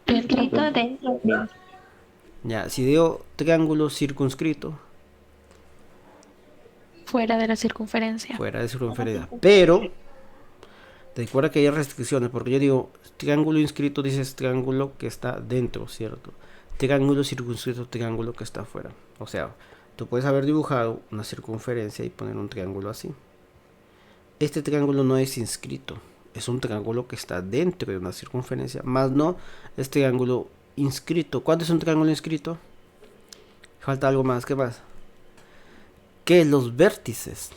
Inscrito dentro. Ya, si digo triángulo circunscrito, Fuera de la circunferencia. fuera de circunferencia. Pero recuerda que hay restricciones, porque yo digo triángulo inscrito, dices triángulo que está dentro, ¿cierto? Triángulo circunscrito, triángulo que está afuera. O sea, tú puedes haber dibujado una circunferencia y poner un triángulo así. Este triángulo no es inscrito, es un triángulo que está dentro de una circunferencia, más no es triángulo inscrito. ¿Cuánto es un triángulo inscrito? Falta algo más, ¿qué más? Que los vértices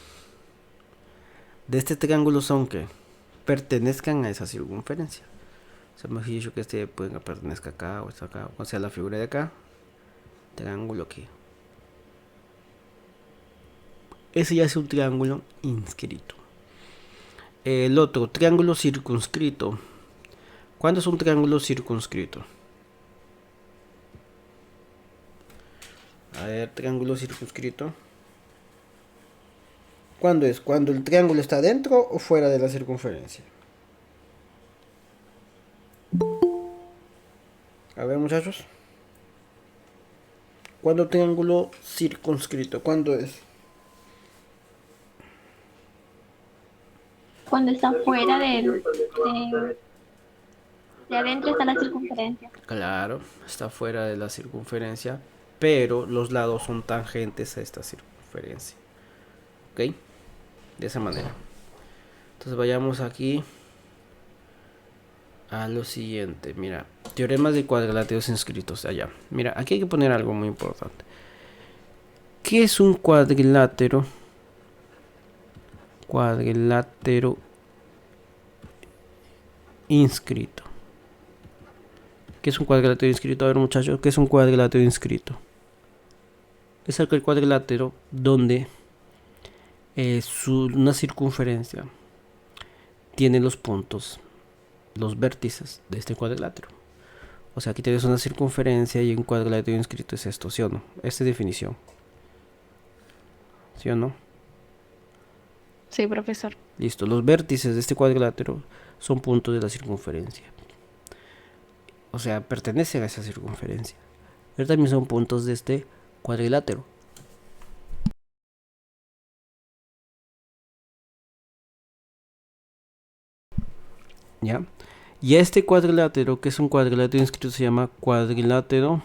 de este triángulo son que pertenezcan a esa circunferencia. O sea, hemos dicho que este puede pertenezca acá o está acá, o sea, la figura de acá, triángulo aquí. Ese ya es un triángulo inscrito. El otro, triángulo circunscrito. ¿Cuándo es un triángulo circunscrito? A ver, triángulo circunscrito. ¿Cuándo es? ¿Cuando el triángulo está dentro o fuera de la circunferencia? A ver, muchachos. ¿Cuándo triángulo circunscrito? ¿Cuándo es? Cuando está fuera de adentro está la circunferencia. Claro, está fuera de la circunferencia, pero los lados son tangentes a esta circunferencia. ¿Ok? De esa manera. Entonces vayamos aquí a lo siguiente. Mira, teoremas de cuadriláteros inscritos allá. Mira, aquí hay que poner algo muy importante. ¿Qué es un cuadrilátero? Cuadrilátero inscrito. ¿Qué es un cuadrilátero inscrito? A ver, muchachos, ¿qué es un cuadrilátero inscrito? Es aquel cuadrilátero donde una circunferencia tiene los puntos, los vértices de este cuadrilátero. O sea, aquí tienes una circunferencia y un cuadrilátero inscrito es esto, ¿sí o no? Esta es definición. ¿Sí o no? Sí, profesor. Listo, los vértices de este cuadrilátero son puntos de la circunferencia. O sea, pertenecen a esa circunferencia. Pero también son puntos de este cuadrilátero. ¿Ya? Y a este cuadrilátero, que es un cuadrilátero inscrito, se llama cuadrilátero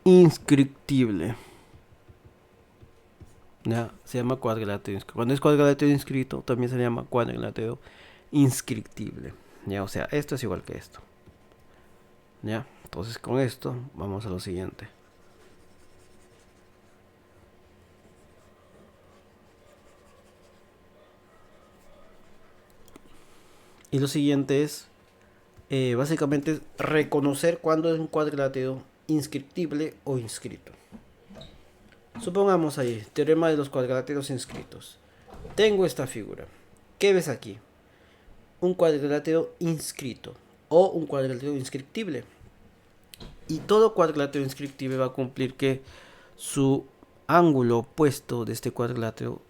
inscriptible. ¿Ya? Se llama cuadrilátero inscrito. Cuando es cuadrilátero inscrito, también se llama cuadrilátero inscriptible. ¿Ya? O sea, esto es igual que esto. ¿Ya? Entonces con esto vamos a lo siguiente. Y lo siguiente es básicamente reconocer cuándo es un cuadrilátero inscriptible o inscrito. Supongamos ahí, teorema de los cuadriláteros inscritos. Tengo esta figura. ¿Qué ves aquí? Un cuadrilátero inscrito o un cuadrilátero inscriptible. Y todo cuadrilátero inscriptible va a cumplir que su ángulo opuesto de este cuadrilátero,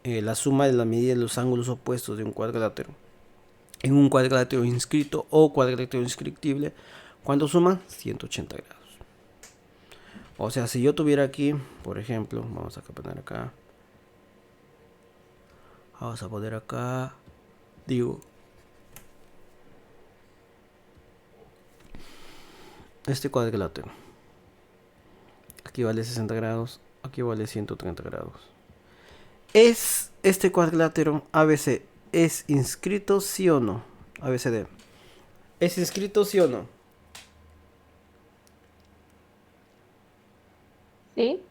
la suma de la medida de los ángulos opuestos de un cuadrilátero en un cuadrilátero inscrito o cuadrilátero inscriptible, cuando suman 180 grados. O sea, si yo tuviera aquí, por ejemplo, vamos a poner acá, digo, este cuadrilátero, aquí vale 60 grados, aquí vale 130 grados. ¿Es este cuadrilátero ABC es inscrito sí o no? ABCD. ¿Es inscrito sí o no? ¿Sí?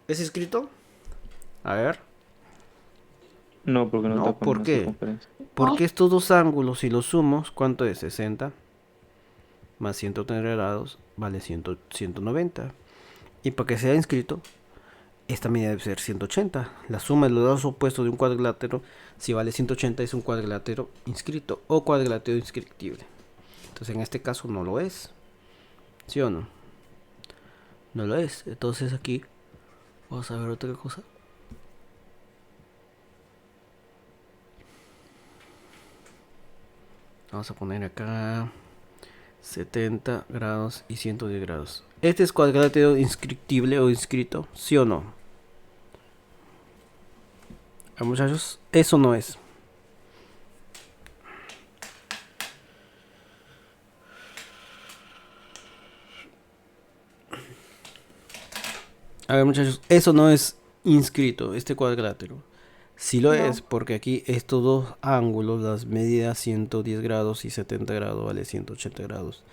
¿Es inscrito? A ver. No, porque no No, está con ¿por una qué? circunferencia. Porque estos dos ángulos, si los sumos, ¿cuánto es? 60 más 130 grados vale 190. Y para que sea inscrito, esta medida debe ser 180. La suma de los dos opuestos de un cuadrilátero, si vale 180, es un cuadrilátero inscrito o cuadrilátero inscriptible. Entonces en este caso no lo es. ¿Sí o no? No lo es. Entonces aquí vamos a ver otra cosa. Vamos a poner acá 70 grados y 110 grados. ¿Este es cuadrilátero inscriptible o inscrito? ¿Sí o no? Muchachos, eso no es. A ver, muchachos, eso no es inscrito, este cuadrilátero. Sí lo es, porque aquí estos dos ángulos, las medidas 110 grados y 70 grados, vale 180 grados.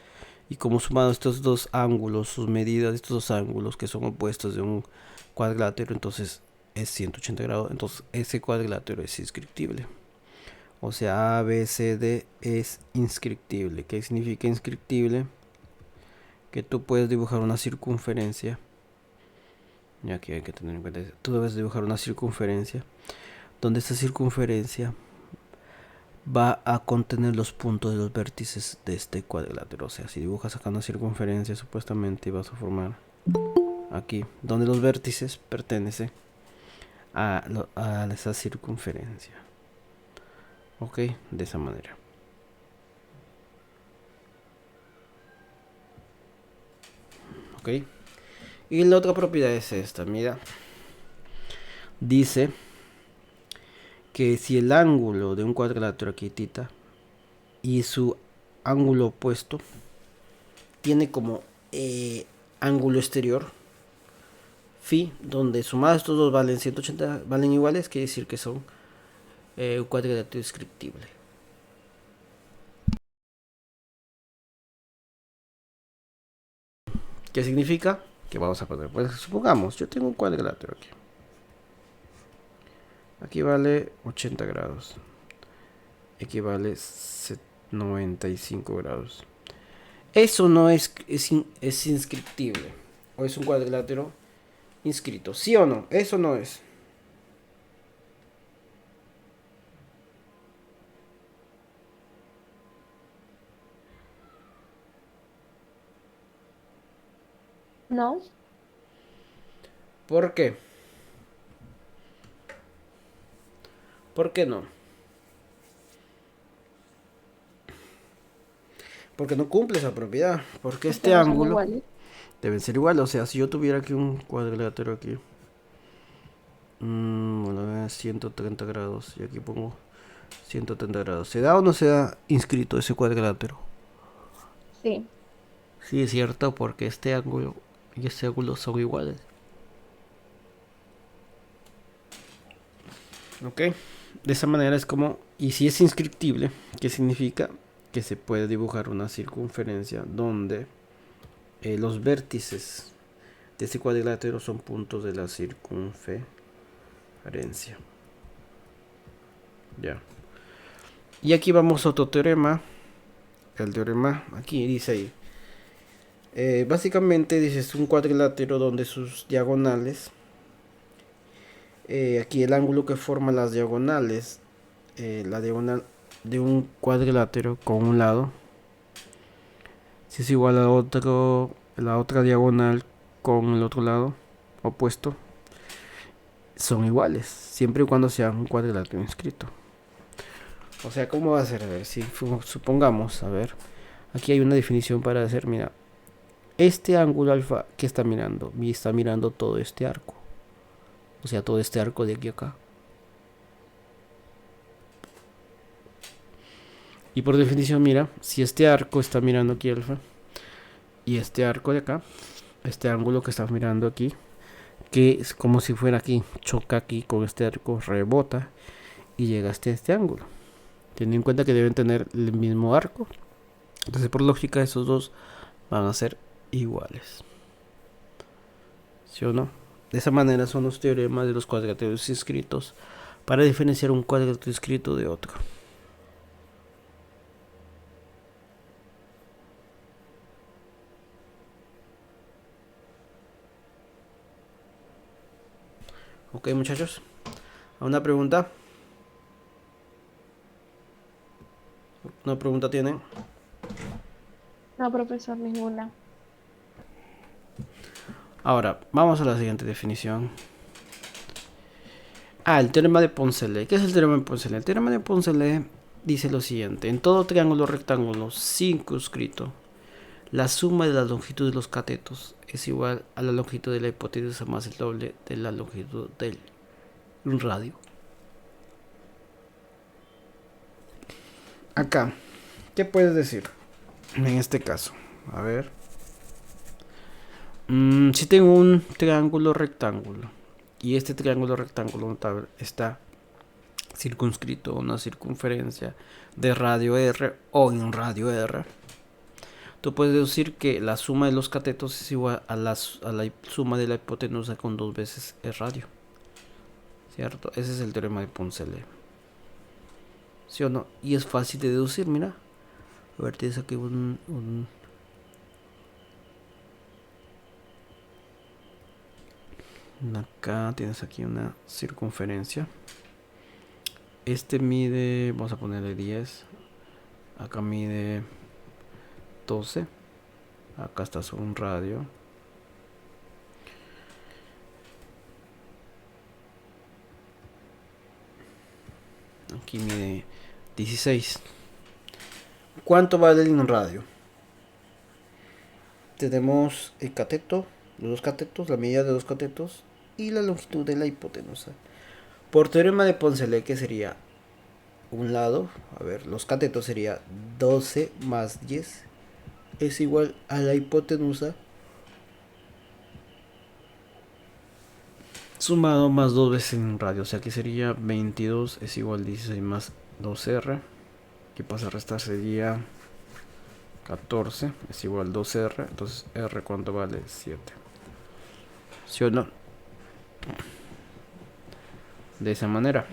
Y como sumado estos dos ángulos, sus medidas de estos dos ángulos que son opuestos de un cuadrilátero, entonces es 180 grados, entonces ese cuadrilátero es inscriptible. O sea, ABCD es inscriptible. ¿Qué significa inscriptible? Que tú puedes dibujar una circunferencia. Y aquí hay que tener en cuenta, tú debes dibujar una circunferencia donde esta circunferencia va a contener los puntos de los vértices de este cuadrilátero. O sea, si dibujas acá una circunferencia, supuestamente vas a formar aquí, donde los vértices pertenecen a esa circunferencia. Ok, de esa manera. Ok. Y la otra propiedad es esta, mira. Dice que si el ángulo de un cuadrilátero aquí tita y su ángulo opuesto tiene como ángulo exterior phi, donde sumados estos dos valen 180, valen iguales, quiere decir que son un cuadrilátero inscriptible. ¿Qué significa? Que vamos a poner, pues supongamos, yo tengo un cuadrilátero aquí. Aquí vale 80 grados. Aquí vale 95 grados. Eso no es inscriptible. O es un cuadrilátero inscrito. ¿Sí o no? Eso no es. No, ¿Por qué? ¿Por qué no? Porque no cumple esa propiedad. Porque este porque no son ángulo iguales. debe ser igual. O sea, si yo tuviera aquí un cuadrilátero aquí. Bueno, 130 grados. Y aquí pongo 130 grados. ¿Se da o no se da inscrito ese cuadrilátero? Sí, Sí, es cierto, porque este ángulo y este ángulo son iguales. Ok, de esa manera es como, y si es inscriptible, ¿qué significa? Que se puede dibujar una circunferencia donde los vértices de este cuadrilátero son puntos de la circunferencia. Ya. Y aquí vamos a otro teorema. El teorema aquí dice ahí. Básicamente dice es un cuadrilátero donde sus diagonales, aquí el ángulo que forma las diagonales, la diagonal de un cuadrilátero con un lado, si es igual a otro, la otra diagonal con el otro lado opuesto, son iguales, siempre y cuando sea un cuadrilátero inscrito. O sea, ¿cómo va a ser? A ver, si supongamos, a ver, aquí hay una definición para hacer, mira, este ángulo alfa que está mirando todo este arco. O sea, todo este arco de aquí a acá. Y por definición, mira, si este arco está mirando aquí alfa y este arco de acá, este ángulo que está mirando aquí, que es como si fuera aquí, choca aquí con este arco, rebota y llega hasta este ángulo. Teniendo en cuenta que deben tener el mismo arco. Entonces, por lógica, esos dos van a ser iguales. ¿Sí o no? De esa manera son los teoremas de los cuadráteros inscritos para diferenciar un cuadrátero inscrito de otro. Ok, muchachos. ¿Una pregunta? ¿Una pregunta tienen? no, profesor, ninguna. Ahora, vamos a la siguiente definición. El teorema de Poncelet. ¿Qué es el teorema de Poncelet? El teorema de Poncelet dice lo siguiente. En todo triángulo rectángulo circunscrito, la suma de la longitud de los catetos es igual a la longitud de la hipotenusa más el doble de la longitud del radio. Acá, ¿qué puedes decir en este caso? A ver. Si tengo un triángulo rectángulo y este triángulo rectángulo está circunscrito a una circunferencia de radio r o en radio r, tú puedes deducir que la suma de los catetos es igual a la suma de la hipotenusa con 2 veces el radio. ¿cierto? Ese es el teorema de Poncelet, ¿sí o no? Y es fácil de deducir, mira. A ver, tienes aquí acá tienes aquí una circunferencia. Este mide, vamos a ponerle 10. Acá mide 12. Acá está sobre un radio. Aquí mide 16. ¿Cuánto vale un radio? Tenemos el cateto, los dos catetos, la medida de dos catetos y la longitud de la hipotenusa. Por teorema de Poncelet, que sería un lado, a ver, los catetos sería 12 más 10 es igual a la hipotenusa sumado más 2 veces en un radio, o sea que sería 22 es igual a 16 más 2r, que pasa a restar sería 14 es igual a 2r, entonces r cuánto vale 7, ¿sí o no? De esa manera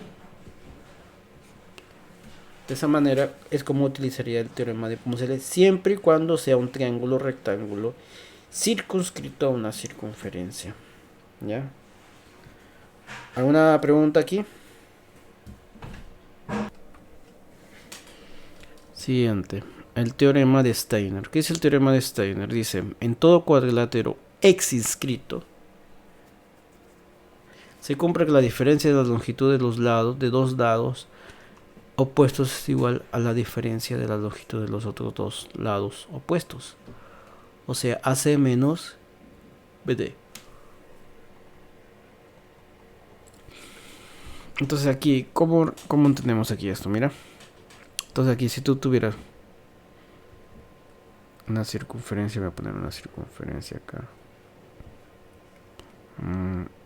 es como utilizaría el teorema de Poncelet siempre y cuando sea un triángulo rectángulo circunscrito a una circunferencia. ¿Ya? ¿Alguna pregunta aquí? Siguiente. El teorema de Steiner. ¿Qué es el teorema de Steiner? Dice, en todo cuadrilátero inscrito se cumple que la diferencia de la longitud de los lados de dos lados opuestos es igual a la diferencia de la longitud de los otros dos lados opuestos. O sea, AC menos BD. Entonces aquí, ¿cómo entendemos aquí esto? Mira. Entonces aquí si tú tuvieras una circunferencia, voy a poner una circunferencia acá.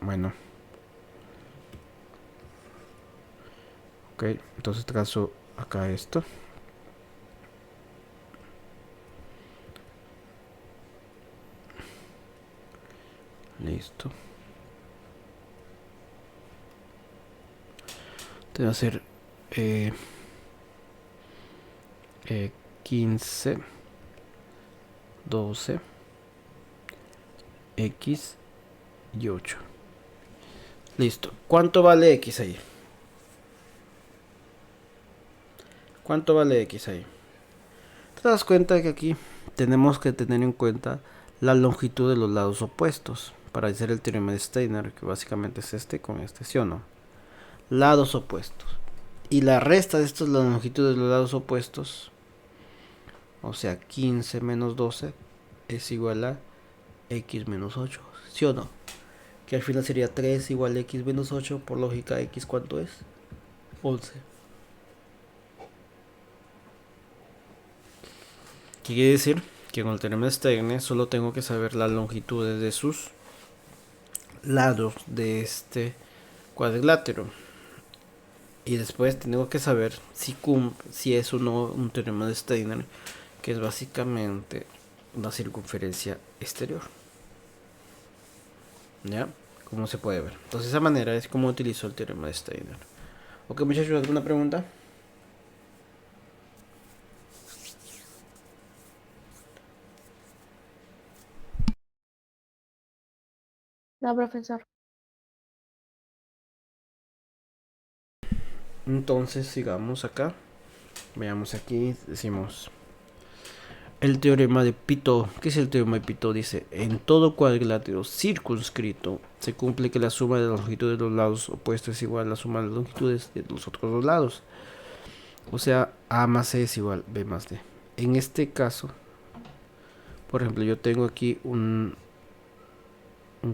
Bueno. Ok, entonces trazo acá esto. Listo. Te voy a hacer 15, 12, X y 8. Listo. ¿Cuánto vale X ahí? ¿Cuánto vale X ahí? Te das cuenta que aquí tenemos que tener en cuenta la longitud de los lados opuestos para hacer el teorema de Steiner, que básicamente es este con este, ¿sí o no? Lados opuestos. Y la resta de estos, la longitud de los lados opuestos, o sea, 15 menos 12 es igual a X menos 8, ¿sí o no? Que al final sería 3 igual a X menos 8, por lógica X, ¿cuánto es? 11. ¿Qué quiere decir? Que con el teorema de Steiner solo tengo que saber las longitudes de sus lados de este cuadrilátero. Y después tengo que saber si es o no un teorema de Steiner, que es básicamente una circunferencia exterior. ¿Ya? Como se puede ver. Entonces, de esa manera es como utilizo el teorema de Steiner. Ok, muchachos, ¿alguna pregunta? No, profesor. Entonces, sigamos acá. Veamos aquí, decimos el teorema de Pitot. ¿Qué es el teorema de Pitot? Dice, en todo cuadrilátero circunscrito se cumple que la suma de la longitud de los lados opuestos es igual a la suma de las longitudes de los otros dos lados. O sea, A más C es igual a B más D. En este caso, por ejemplo, yo tengo aquí un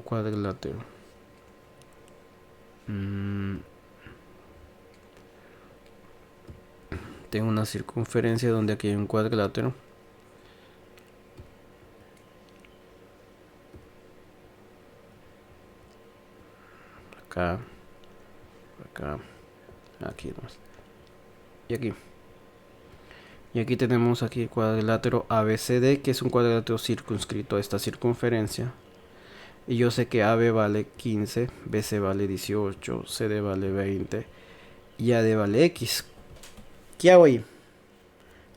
cuadrilátero. Tengo una circunferencia donde aquí hay un cuadrilátero. Acá, acá, aquí nomás. Y aquí. Y aquí tenemos aquí el cuadrilátero ABCD, que es un cuadrilátero circunscrito a esta circunferencia. Y yo sé que AB vale 15, BC vale 18, CD vale 20 y AD vale X. ¿Qué hago ahí?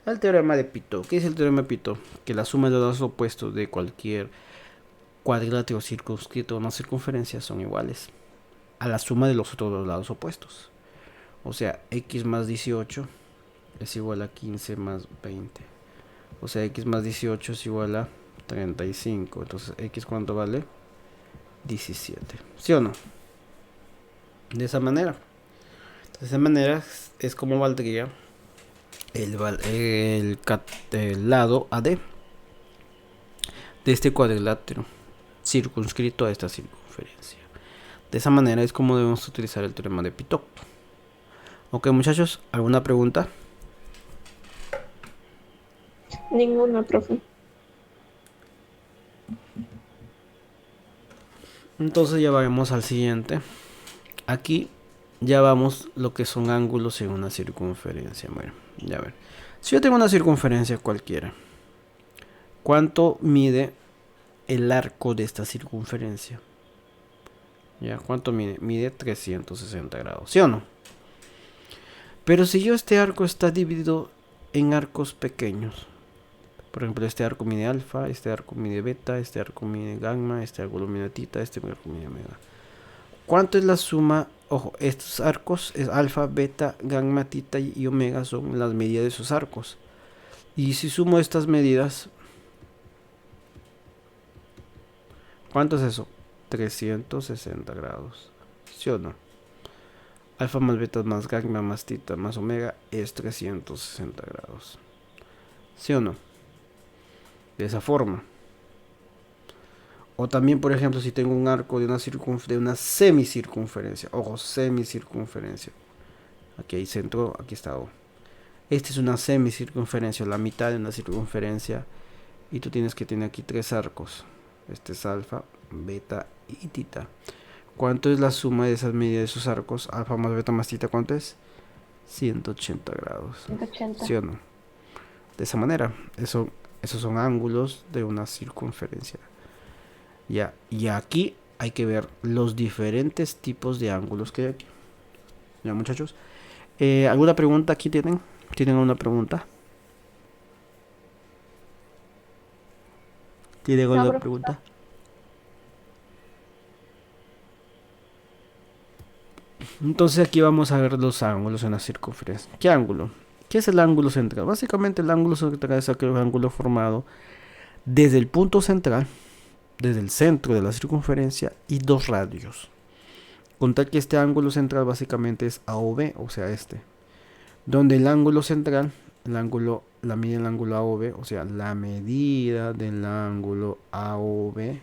El teorema de Pito. ¿Qué es el teorema de Pito? Que la suma de los dos opuestos de cualquier cuadrilátero circunscrito o una circunferencia son iguales a la suma de los otros dos lados opuestos. O sea, X más 18 es igual a 15 más 20. O sea, X más 18 es igual a 35. Entonces, X ¿cuánto vale? 17. ¿Sí o no? De esa manera. De esa manera es como valdría el lado AD de este cuadrilátero circunscrito a esta circunferencia. De esa manera es como debemos utilizar el teorema de Pitot. Ok, muchachos, ¿alguna pregunta? Ninguna, profe. Entonces ya vamos al siguiente. Aquí ya vamos lo que son ángulos en una circunferencia. Bueno, ya ver. Si yo tengo una circunferencia cualquiera, ¿cuánto mide el arco de esta circunferencia? ¿Ya? ¿Cuánto mide? Mide 360 grados, ¿sí o no? Pero si yo este arco está dividido en arcos pequeños, por ejemplo, este arco mide alfa, este arco mide beta, este arco mide gamma, este arco mide tita, este arco mide omega. ¿Cuánto es la suma? Ojo, estos arcos es alfa, beta, gamma, tita y omega son las medidas de esos arcos. Y si sumo estas medidas, ¿cuánto es eso? 360 grados. ¿Sí o no? Alfa más beta más gamma más tita más omega es 360 grados. ¿Sí o no? De esa forma. O también, por ejemplo, si tengo un arco de una semicircunferencia. Ojo, semicircunferencia. Aquí hay centro, aquí está O. Esta es una semicircunferencia, la mitad de una circunferencia. Y tú tienes que tener aquí tres arcos. Este es alfa, beta y tita. ¿Cuánto es la suma de esas medidas de esos arcos? Alfa más beta más tita, ¿cuánto es? 180 grados. 180. ¿Sí o no? De esa manera, esos son ángulos de una circunferencia. Ya, y aquí hay que ver los diferentes tipos de ángulos que hay aquí. Ya, muchachos. ¿Alguna pregunta aquí tienen? ¿Tienen alguna pregunta? ¿Tienen No, alguna profe. pregunta? Entonces aquí vamos a ver los ángulos en la circunferencia. ¿Qué ángulo? ¿Qué es el ángulo central? Básicamente el ángulo central es aquel ángulo formado desde el punto central, desde el centro de la circunferencia y dos radios. Contar que este ángulo central básicamente es AOB, o sea este. Donde el ángulo central, la medida del ángulo AOB, o sea la medida del ángulo AOB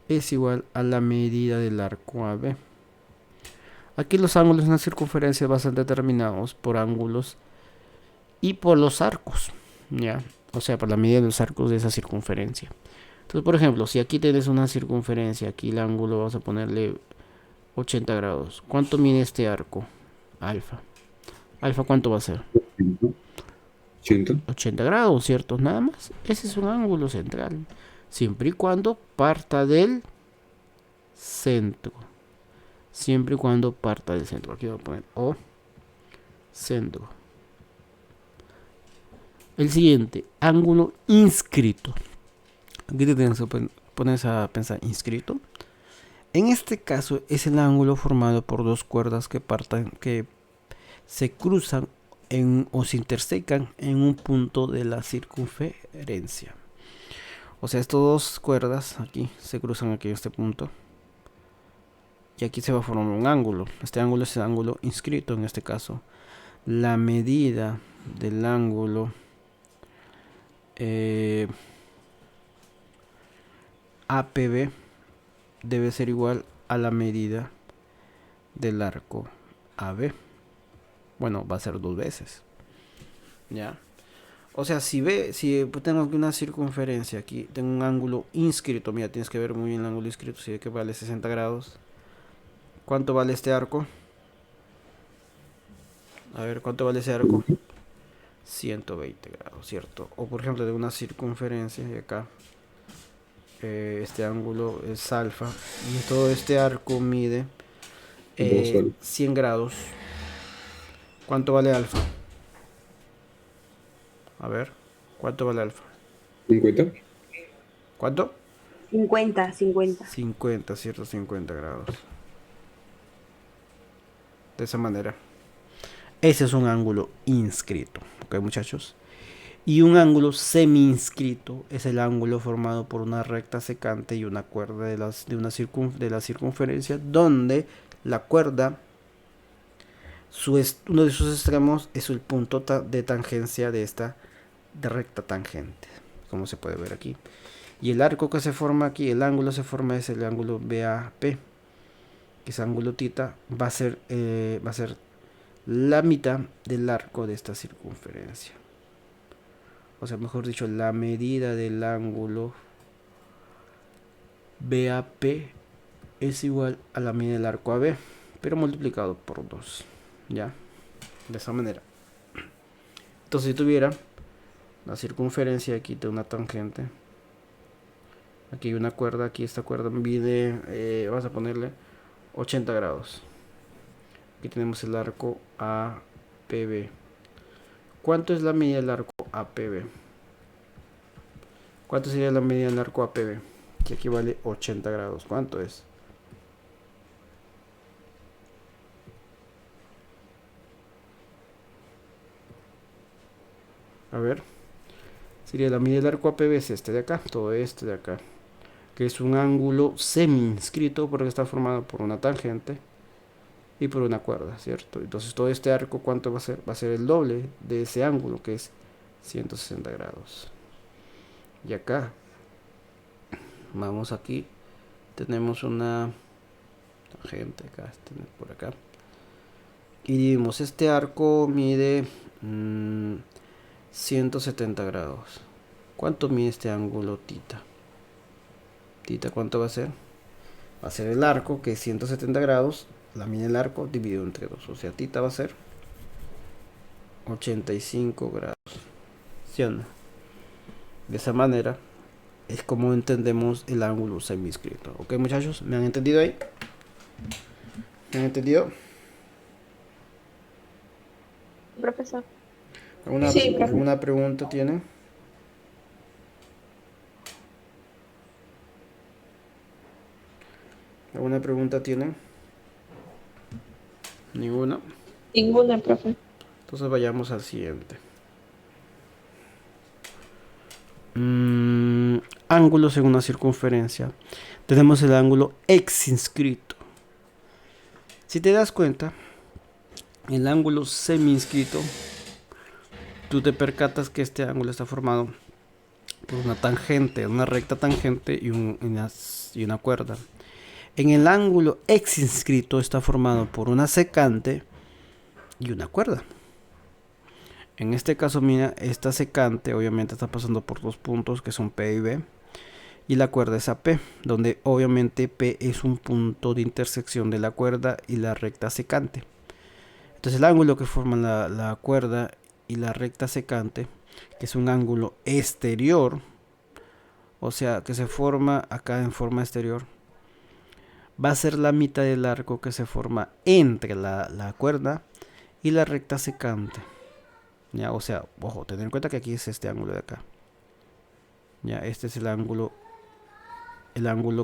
es igual a la medida del arco AB. Aquí los ángulos en la circunferencia van a ser determinados por ángulos y por los arcos, ¿ya? O sea, por la medida de los arcos de esa circunferencia. Entonces, por ejemplo, si aquí tienes una circunferencia, aquí el ángulo vamos a ponerle 80 grados. ¿Cuánto mide este arco? Alfa. Alfa, ¿cuánto va a ser? 80 grados, ¿cierto? Nada más. Ese es un ángulo central. Siempre y cuando parta del centro. Siempre y cuando parta del centro. Aquí voy a poner O centro. El siguiente, ángulo inscrito. Aquí te tienes que pones a pensar inscrito. En este caso es el ángulo formado por dos cuerdas que se cruzan o se intersecan en un punto de la circunferencia. O sea, estas dos cuerdas aquí se cruzan aquí en este punto. Y aquí se va a formar un ángulo. Este ángulo es el ángulo inscrito en este caso. La medida del ángulo APB debe ser igual a la medida del arco AB. Bueno, va a ser dos veces. ¿Ya? O sea, si tengo aquí una circunferencia, aquí tengo un ángulo inscrito. Mira, tienes que ver muy bien el ángulo inscrito. Si ve que vale 60 grados. ¿Cuánto vale este arco? A ver, ¿cuánto vale ese arco? 120 grados, ¿cierto? O por ejemplo, de una circunferencia, y acá Este ángulo es alfa. Y todo este arco mide 100 grados. ¿Cuánto vale alfa? A ver, ¿cuánto vale alfa? 50. ¿Cuánto? 50, 50. 50, cierto, 50 grados. De esa manera. Ese es un ángulo inscrito, ¿ok, muchachos? Y un ángulo semi-inscrito es el ángulo formado por una recta secante y una cuerda de la circunferencia, donde la cuerda, uno de sus extremos es el punto de tangencia de esta recta tangente, como se puede ver aquí. Y el arco que se forma aquí, el ángulo se forma es el ángulo BAP, que ese ángulo θ va a ser la mitad del arco de esta circunferencia. O sea, mejor dicho, la medida del ángulo BAP es igual a la medida del arco AB, pero multiplicado por 2. ¿Ya? De esa manera. Entonces, si tuviera la circunferencia aquí de una tangente, aquí hay una cuerda, aquí esta cuerda mide, vamos a ponerle 80 grados. Aquí tenemos el arco APB. ¿Cuánto es la medida del arco APB? ¿Cuánto sería la medida del arco APB? Que aquí vale 80 grados. ¿Cuánto es? A ver. Sería la medida del arco APB es este de acá. Todo este de acá. Que es un ángulo semi-inscrito porque está formado por una tangente y por una cuerda, ¿cierto? Entonces todo este arco, ¿cuánto va a ser? Va a ser el doble de ese ángulo, que es 160 grados. Y acá, vamos aquí, tenemos una tangente, acá, por acá. Y dividimos, este arco mide 170 grados. ¿Cuánto mide este ángulo θ? ¿Θ cuánto va a ser? Va a ser el arco, que es 170 grados, la medida del arco dividido entre 2. O sea, θ va a ser 85 grados. ¿Sí o no? De esa manera es como entendemos el ángulo semi-inscrito. ¿Ok, muchachos? ¿Me han entendido ahí? ¿Me han entendido? Profesor. ¿Alguna pregunta tienen? ¿Alguna pregunta tienen? ¿Ninguna? Ninguna, profe. Entonces vayamos al siguiente. Ángulos en una circunferencia. Tenemos el ángulo ex-inscrito. Si te das cuenta, el ángulo semi-inscrito, tú te percatas que este ángulo está formado por una tangente, una recta tangente y una cuerda. En el ángulo ex-inscrito está formado por una secante y una cuerda. En este caso, mira, esta secante obviamente está pasando por dos puntos que son P y B. Y la cuerda es AP, donde obviamente P es un punto de intersección de la cuerda y la recta secante. Entonces el ángulo que forman la cuerda y la recta secante, que es un ángulo exterior, o sea que se forma acá en forma exterior, va a ser la mitad del arco que se forma entre la cuerda y la recta secante. Ya, o sea, ojo, tener en cuenta que aquí es este ángulo de acá. Ya, este es el ángulo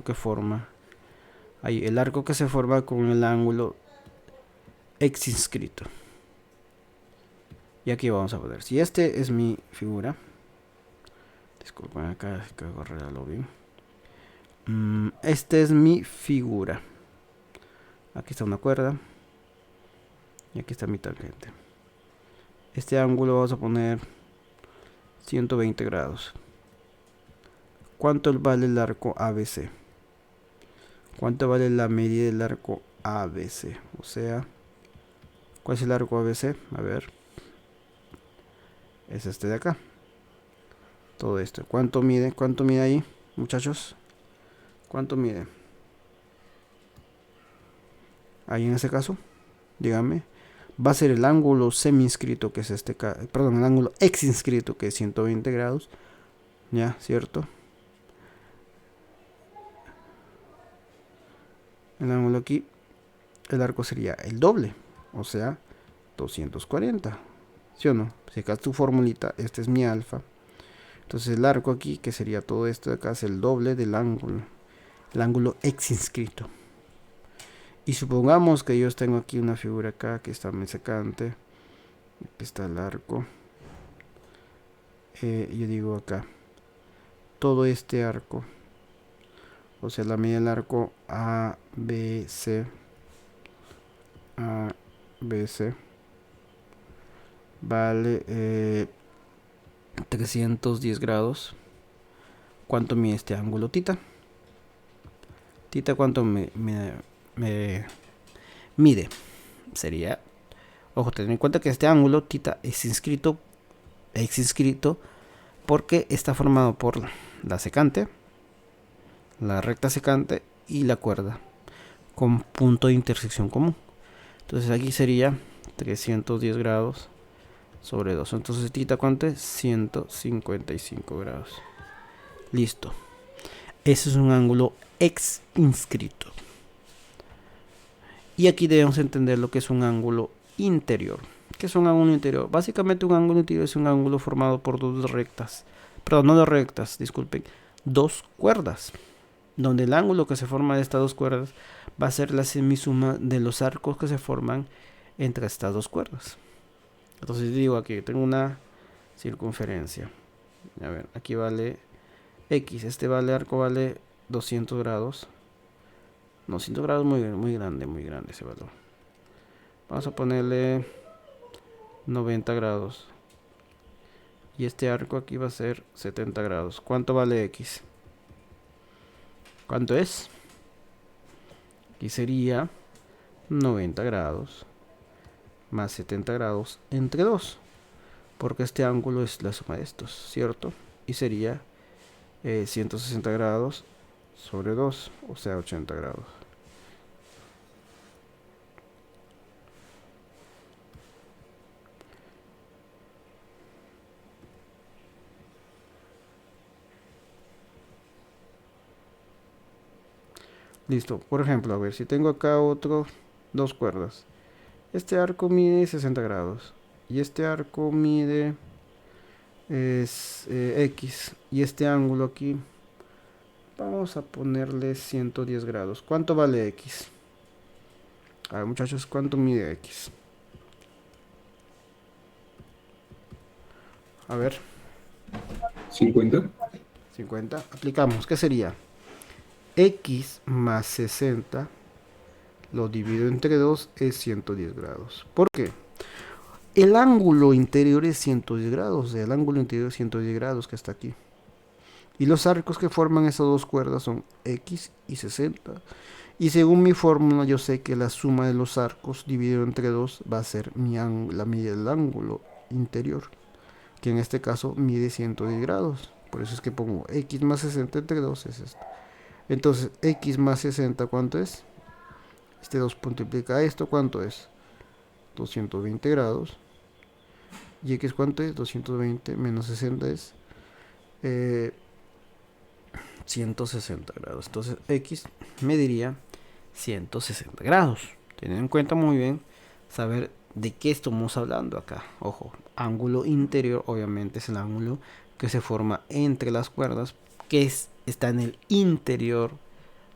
que forma ahí, el arco que se forma con el ángulo ex-inscrito. Y aquí vamos a poner, si este es mi figura, disculpen acá que arreglarlo bien. Este es mi figura. Aquí está una cuerda y aquí está mi tangente. Este ángulo vamos a poner 120 grados. ¿Cuánto vale el arco ABC? ¿Cuánto vale la medida del arco ABC? O sea, ¿cuál es el arco ABC? A ver, es este de acá. Todo esto. ¿Cuánto mide? ¿Cuánto mide ahí, muchachos? ¿Cuánto mide? Ahí en ese caso, díganme. Va a ser el ángulo semi-inscrito, que es este, perdón, el ángulo ex-inscrito, que es 120 grados. Ya, ¿cierto? el ángulo aquí, el arco sería el doble, o sea, 240. ¿Sí o no? Si acá es tu formulita, este es mi alfa. Entonces el arco aquí, que sería todo esto de acá, es el doble del ángulo. El ángulo X inscrito. Y supongamos que yo tengo aquí una figura acá, que está mi secante. Aquí está el arco. Yo digo acá, todo este arco, o sea, la medida del arco ABC, ABC, vale 310 grados. ¿Cuánto mide este ángulo tita? Tita, ¿cuánto me mide? Sería, ojo, ten en cuenta que este ángulo tita es inscrito porque está formado por la secante, la recta secante y la cuerda con punto de intersección común. Entonces aquí sería 310 grados sobre 2. Entonces tita, ¿cuánto es? 155 grados. Listo. Ese es un ángulo X inscrito. Y aquí debemos entender lo que es un ángulo interior. ¿Qué es un ángulo interior? Básicamente un ángulo interior es un ángulo formado por dos rectas. Perdón, no dos rectas, disculpen. Dos cuerdas. Donde el ángulo que se forma de estas dos cuerdas va a ser la semisuma de los arcos que se forman entre estas dos cuerdas. Entonces digo aquí, tengo una circunferencia. A ver, aquí vale X. Este arco vale 200 grados. 200 grados muy grande ese valor. Vamos a ponerle 90 grados. Y este arco aquí va a ser 70 grados. ¿Cuánto vale X? ¿Cuánto es? Aquí sería 90 grados más 70 grados entre 2. Porque este ángulo es la suma de estos, ¿cierto? Y sería 160 grados sobre 2, o sea 80 grados. Listo, por ejemplo, a ver, si tengo acá dos cuerdas. Este arco mide 60 grados. Y este arco mide X. Y este ángulo aquí, vamos a ponerle 110 grados. ¿Cuánto vale X? A ver, muchachos, ¿cuánto mide X? A ver. 50. 50. Aplicamos. ¿Qué sería? X más 60 lo divido entre 2 es 110 grados. ¿Por qué? El ángulo interior es 110 grados. El ángulo interior es 110 grados que está aquí. Y los arcos que forman esas dos cuerdas son X y 60. Y según mi fórmula yo sé que la suma de los arcos dividido entre 2 va a ser la medida del ángulo interior. Que en este caso mide 110 grados. Por eso es que pongo X más 60 entre 2 es esto. Entonces, X más 60, ¿cuánto es? Este 2 punto implica esto, ¿cuánto es? 220 grados. ¿Y X cuánto es? 220 menos 60 es 160 grados. Entonces, X mediría 160 grados. Teniendo en cuenta muy bien saber de qué estamos hablando acá. Ojo, ángulo interior obviamente es el ángulo que se forma entre las cuerdas, que está en el interior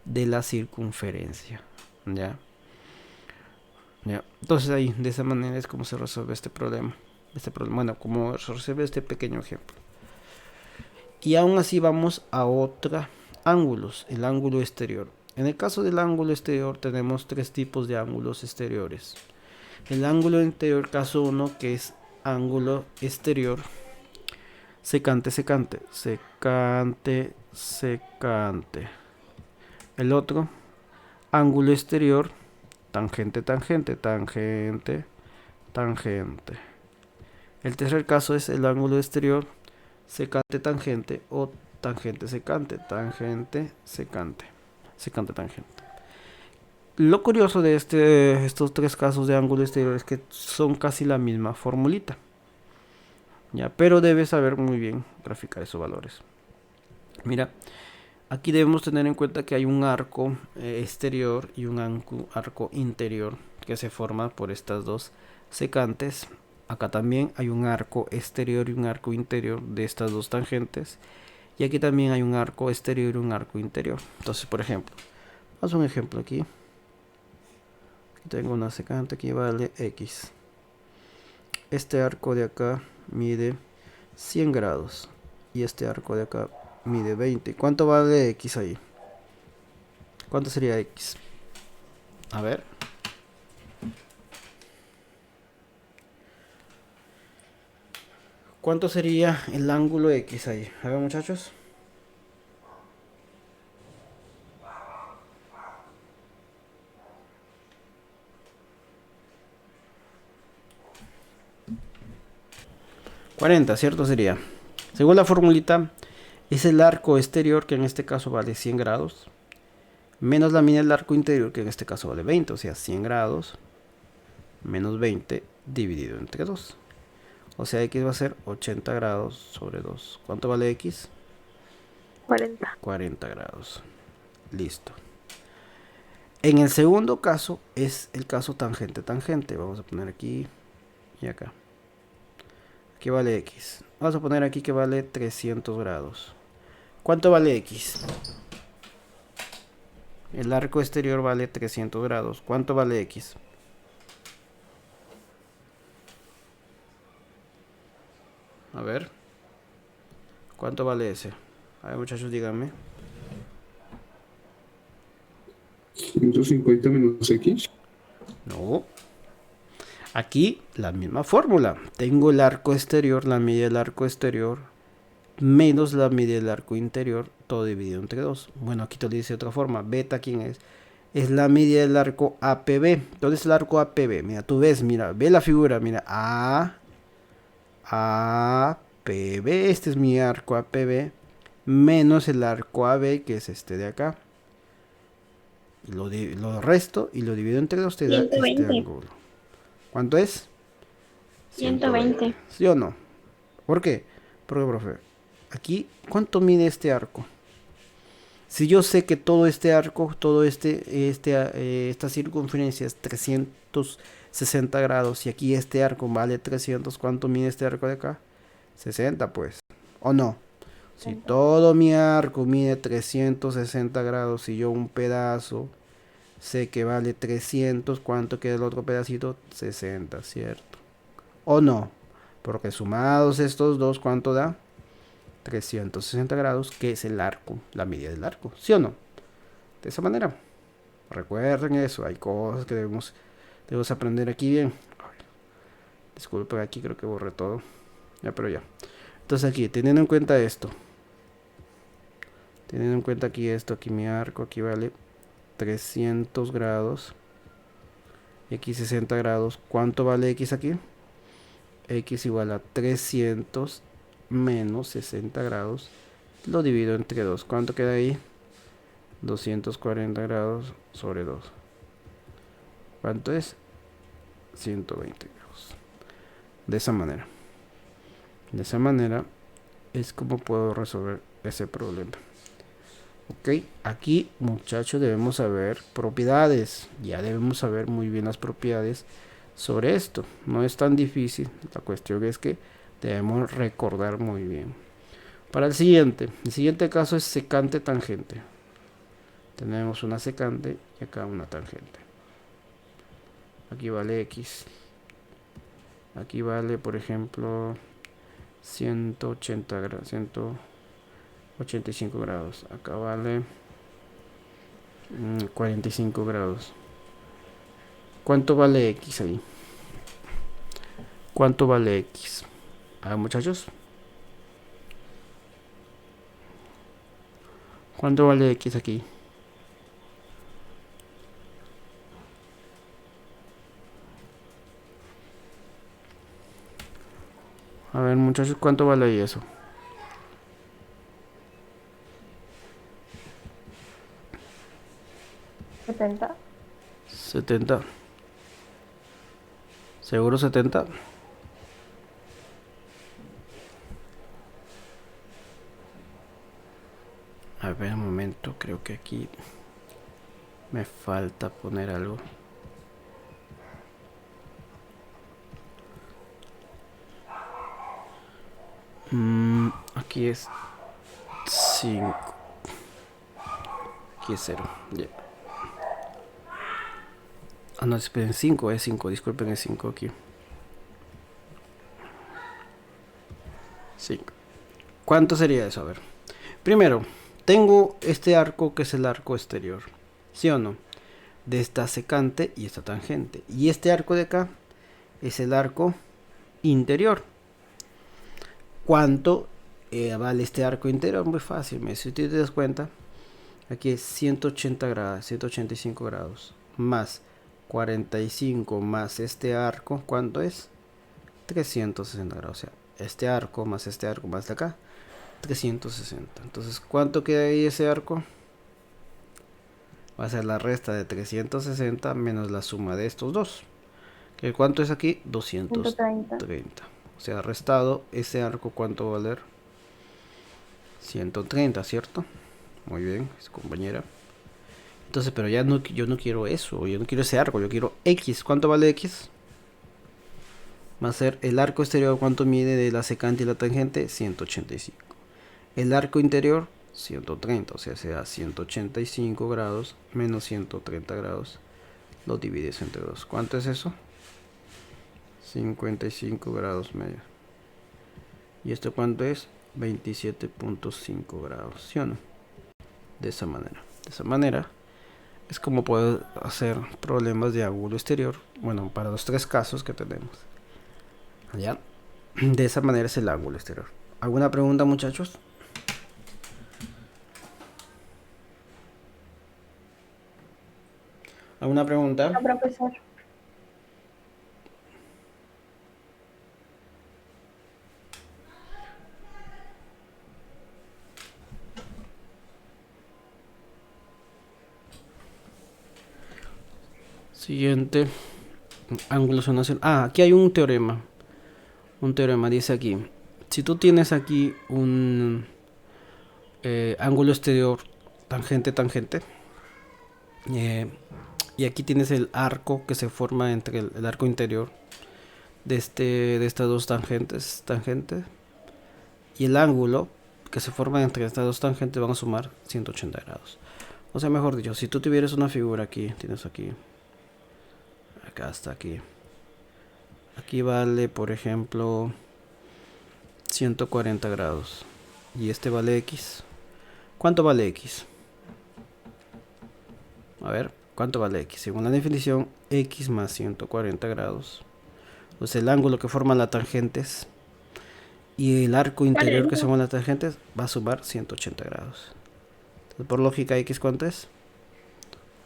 de la circunferencia. ¿Ya? Entonces ahí, de esa manera es como se resuelve este problema. Bueno, como se resuelve este pequeño ejemplo. Y aún así vamos a otro ángulos, el ángulo exterior. En el caso del ángulo exterior tenemos tres tipos de ángulos exteriores. El ángulo interior, caso 1, que es ángulo exterior, secante, secante, secante, secante. El otro, ángulo exterior, tangente, tangente, tangente, tangente. El tercer caso es el ángulo exterior, secante, tangente o tangente, secante, tangente, secante, secante, tangente. Lo curioso de estos tres casos de ángulo exterior es que son casi la misma formulita. Ya, pero debes saber muy bien graficar esos valores. Mira, Aquí debemos tener en cuenta que hay un arco exterior y un arco interior que se forma por estas dos secantes. Acá también hay un arco exterior y un arco interior de estas dos tangentes. Y aquí también hay un arco exterior y un arco interior. Entonces, por ejemplo, haz un ejemplo aquí. Aquí tengo una secante que vale X. Este arco de acá mide 100 grados. Y este arco de acá mide 20. ¿Cuánto vale X ahí? ¿Cuánto sería X? A ver. ¿Cuánto sería el ángulo X ahí? A ver, muchachos. $40, ¿cierto? Sería. Según la formulita, es el arco exterior, que en este caso vale 100 grados, menos la media del arco interior, que en este caso vale 20, o sea, 100 grados menos 20 dividido entre 2. O sea, X va a ser 80 grados sobre 2. ¿Cuánto vale X? 40. 40 grados. Listo. En el segundo caso es el caso tangente-tangente. Vamos a poner aquí y acá. Aquí vale X. Vamos a poner aquí que vale 300 grados. ¿Cuánto vale X? El arco exterior vale 300 grados. ¿Cuánto vale X? A ver. ¿Cuánto vale ese? A ver, muchachos, díganme. 150 menos X. No. Aquí la misma fórmula. Tengo el arco exterior, la media del arco exterior, menos la media del arco interior, todo dividido entre 2. Bueno, aquí te lo dice de otra forma. Beta, ¿quién es? Es la media del arco APB. ¿Dónde es el arco APB? Mira, tú ves, mira, ve la figura, mira, APB, este es mi arco APB, menos el arco AB, que es este de acá. Lo resto y lo divido entre 2, te da este 120. ángulo. ¿Cuánto es? 120. ¿Sí o no? ¿Por qué? Porque, profe, aquí, ¿cuánto mide este arco? Si yo sé que todo este arco, esta circunferencia es 360 grados y aquí este arco vale 300, ¿cuánto mide este arco de acá? 60, pues. ¿O no? Si todo mi arco mide 360 grados y yo un pedazo sé que vale 300, ¿cuánto queda el otro pedacito? 60, ¿cierto? ¿O no? Porque sumados estos dos, ¿cuánto da? 360 grados, que es el arco, la media del arco, ¿sí o no? De esa manera. Recuerden eso, hay cosas que debemos aprender aquí bien. Disculpen, aquí creo que borré todo. Ya, pero ya. Entonces aquí, teniendo en cuenta esto. Teniendo en cuenta aquí esto, aquí mi arco, aquí vale 300 grados. Y aquí 60 grados. ¿Cuánto vale X aquí? X igual a 300 menos 60 grados. Lo divido entre 2. ¿Cuánto queda ahí? 240 grados sobre 2. ¿Cuánto es? 120 grados. De esa manera. De esa manera es como puedo resolver ese problema. Ok, aquí muchachos debemos saber propiedades. Ya debemos saber muy bien las propiedades sobre esto. No es tan difícil. La cuestión es que debemos recordar muy bien. Para el siguiente caso es secante tangente. Tenemos una secante y acá una tangente. Aquí vale X. Aquí vale, por ejemplo, 180 grados, 185 grados. Acá vale 45 grados. ¿Cuánto vale X ahí? ¿Cuánto vale X? A ver, muchachos. ¿Cuánto vale X aquí? A ver, muchachos, ¿cuánto vale ahí eso? ¿70? 70. ¿Seguro 70? A ver, un momento, creo que aquí me falta poner algo. Aquí es 5. Aquí es 0. Yeah. Ah, no, esperen, 5, es 5. Disculpen, es 5 aquí. 5. ¿Cuánto sería eso? A ver. Primero, tengo este arco que es el arco exterior. ¿Sí o no? De esta secante y esta tangente. Y este arco de acá es el arco interior. ¿Cuánto vale este arco interior? Muy fácil. Si te das cuenta, aquí es 180 grados, 185 grados. Más 45 más este arco. ¿Cuánto es? 360 grados. O sea, este arco más de acá. 360. Entonces, ¿cuánto queda ahí ese arco? Va a ser la resta de 360 menos la suma de estos dos. ¿Cuánto es aquí? 230. O sea, restado ese arco, ¿cuánto va a valer? 130, ¿cierto? Muy bien, compañera. Entonces, pero ya no, yo no quiero eso. Yo no quiero ese arco, yo quiero X. ¿Cuánto vale X? Va a ser el arco exterior, ¿cuánto mide de la secante y la tangente? 185. El arco interior, 130, o sea, será 185 grados menos 130 grados. Lo divides entre 2. ¿Cuánto es eso? 55 grados medio. ¿Y esto cuánto es? 27.5 grados, ¿sí o no? De esa manera. De esa manera es como puedo hacer problemas de ángulo exterior. Bueno, para los 3 casos que tenemos. ¿Ya? De esa manera es el ángulo exterior. ¿Alguna pregunta, muchachos? ¿Alguna pregunta? No, profesor. Siguiente. Ángulo nacional. Ah, aquí hay un teorema. Un teorema dice aquí. Si tú tienes aquí un ángulo exterior tangente, y aquí tienes el arco que se forma entre el arco interior de estas dos tangentes, y el ángulo que se forma entre estas dos tangentes van a sumar 180 grados. O sea, mejor dicho, si tú tuvieras una figura aquí, tienes aquí, acá hasta aquí. Aquí vale, por ejemplo, 140 grados. Y este vale X. ¿Cuánto vale X? A ver, ¿cuánto vale X? Según la definición, X más 140 grados. Pues el ángulo que forman las tangentes y el arco interior que forman las tangentes va a sumar 180 grados. Entonces, por lógica, X, ¿cuánto es?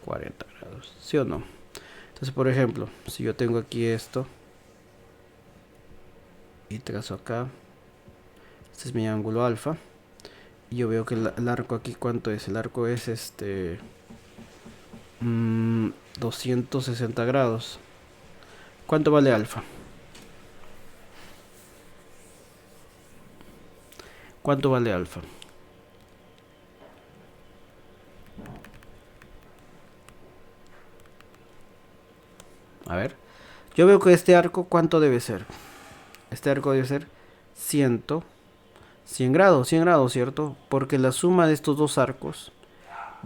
40 grados. ¿Sí o no? Entonces, por ejemplo, si yo tengo aquí esto y trazo acá, este es mi ángulo alfa, y yo veo que el arco aquí, ¿cuánto es? El arco es 260 grados. ¿Cuánto vale alfa? ¿Cuánto vale alfa? A ver, yo veo que este arco, ¿cuánto debe ser? Este arco debe ser 100 grados, ¿cierto? Porque la suma de estos dos arcos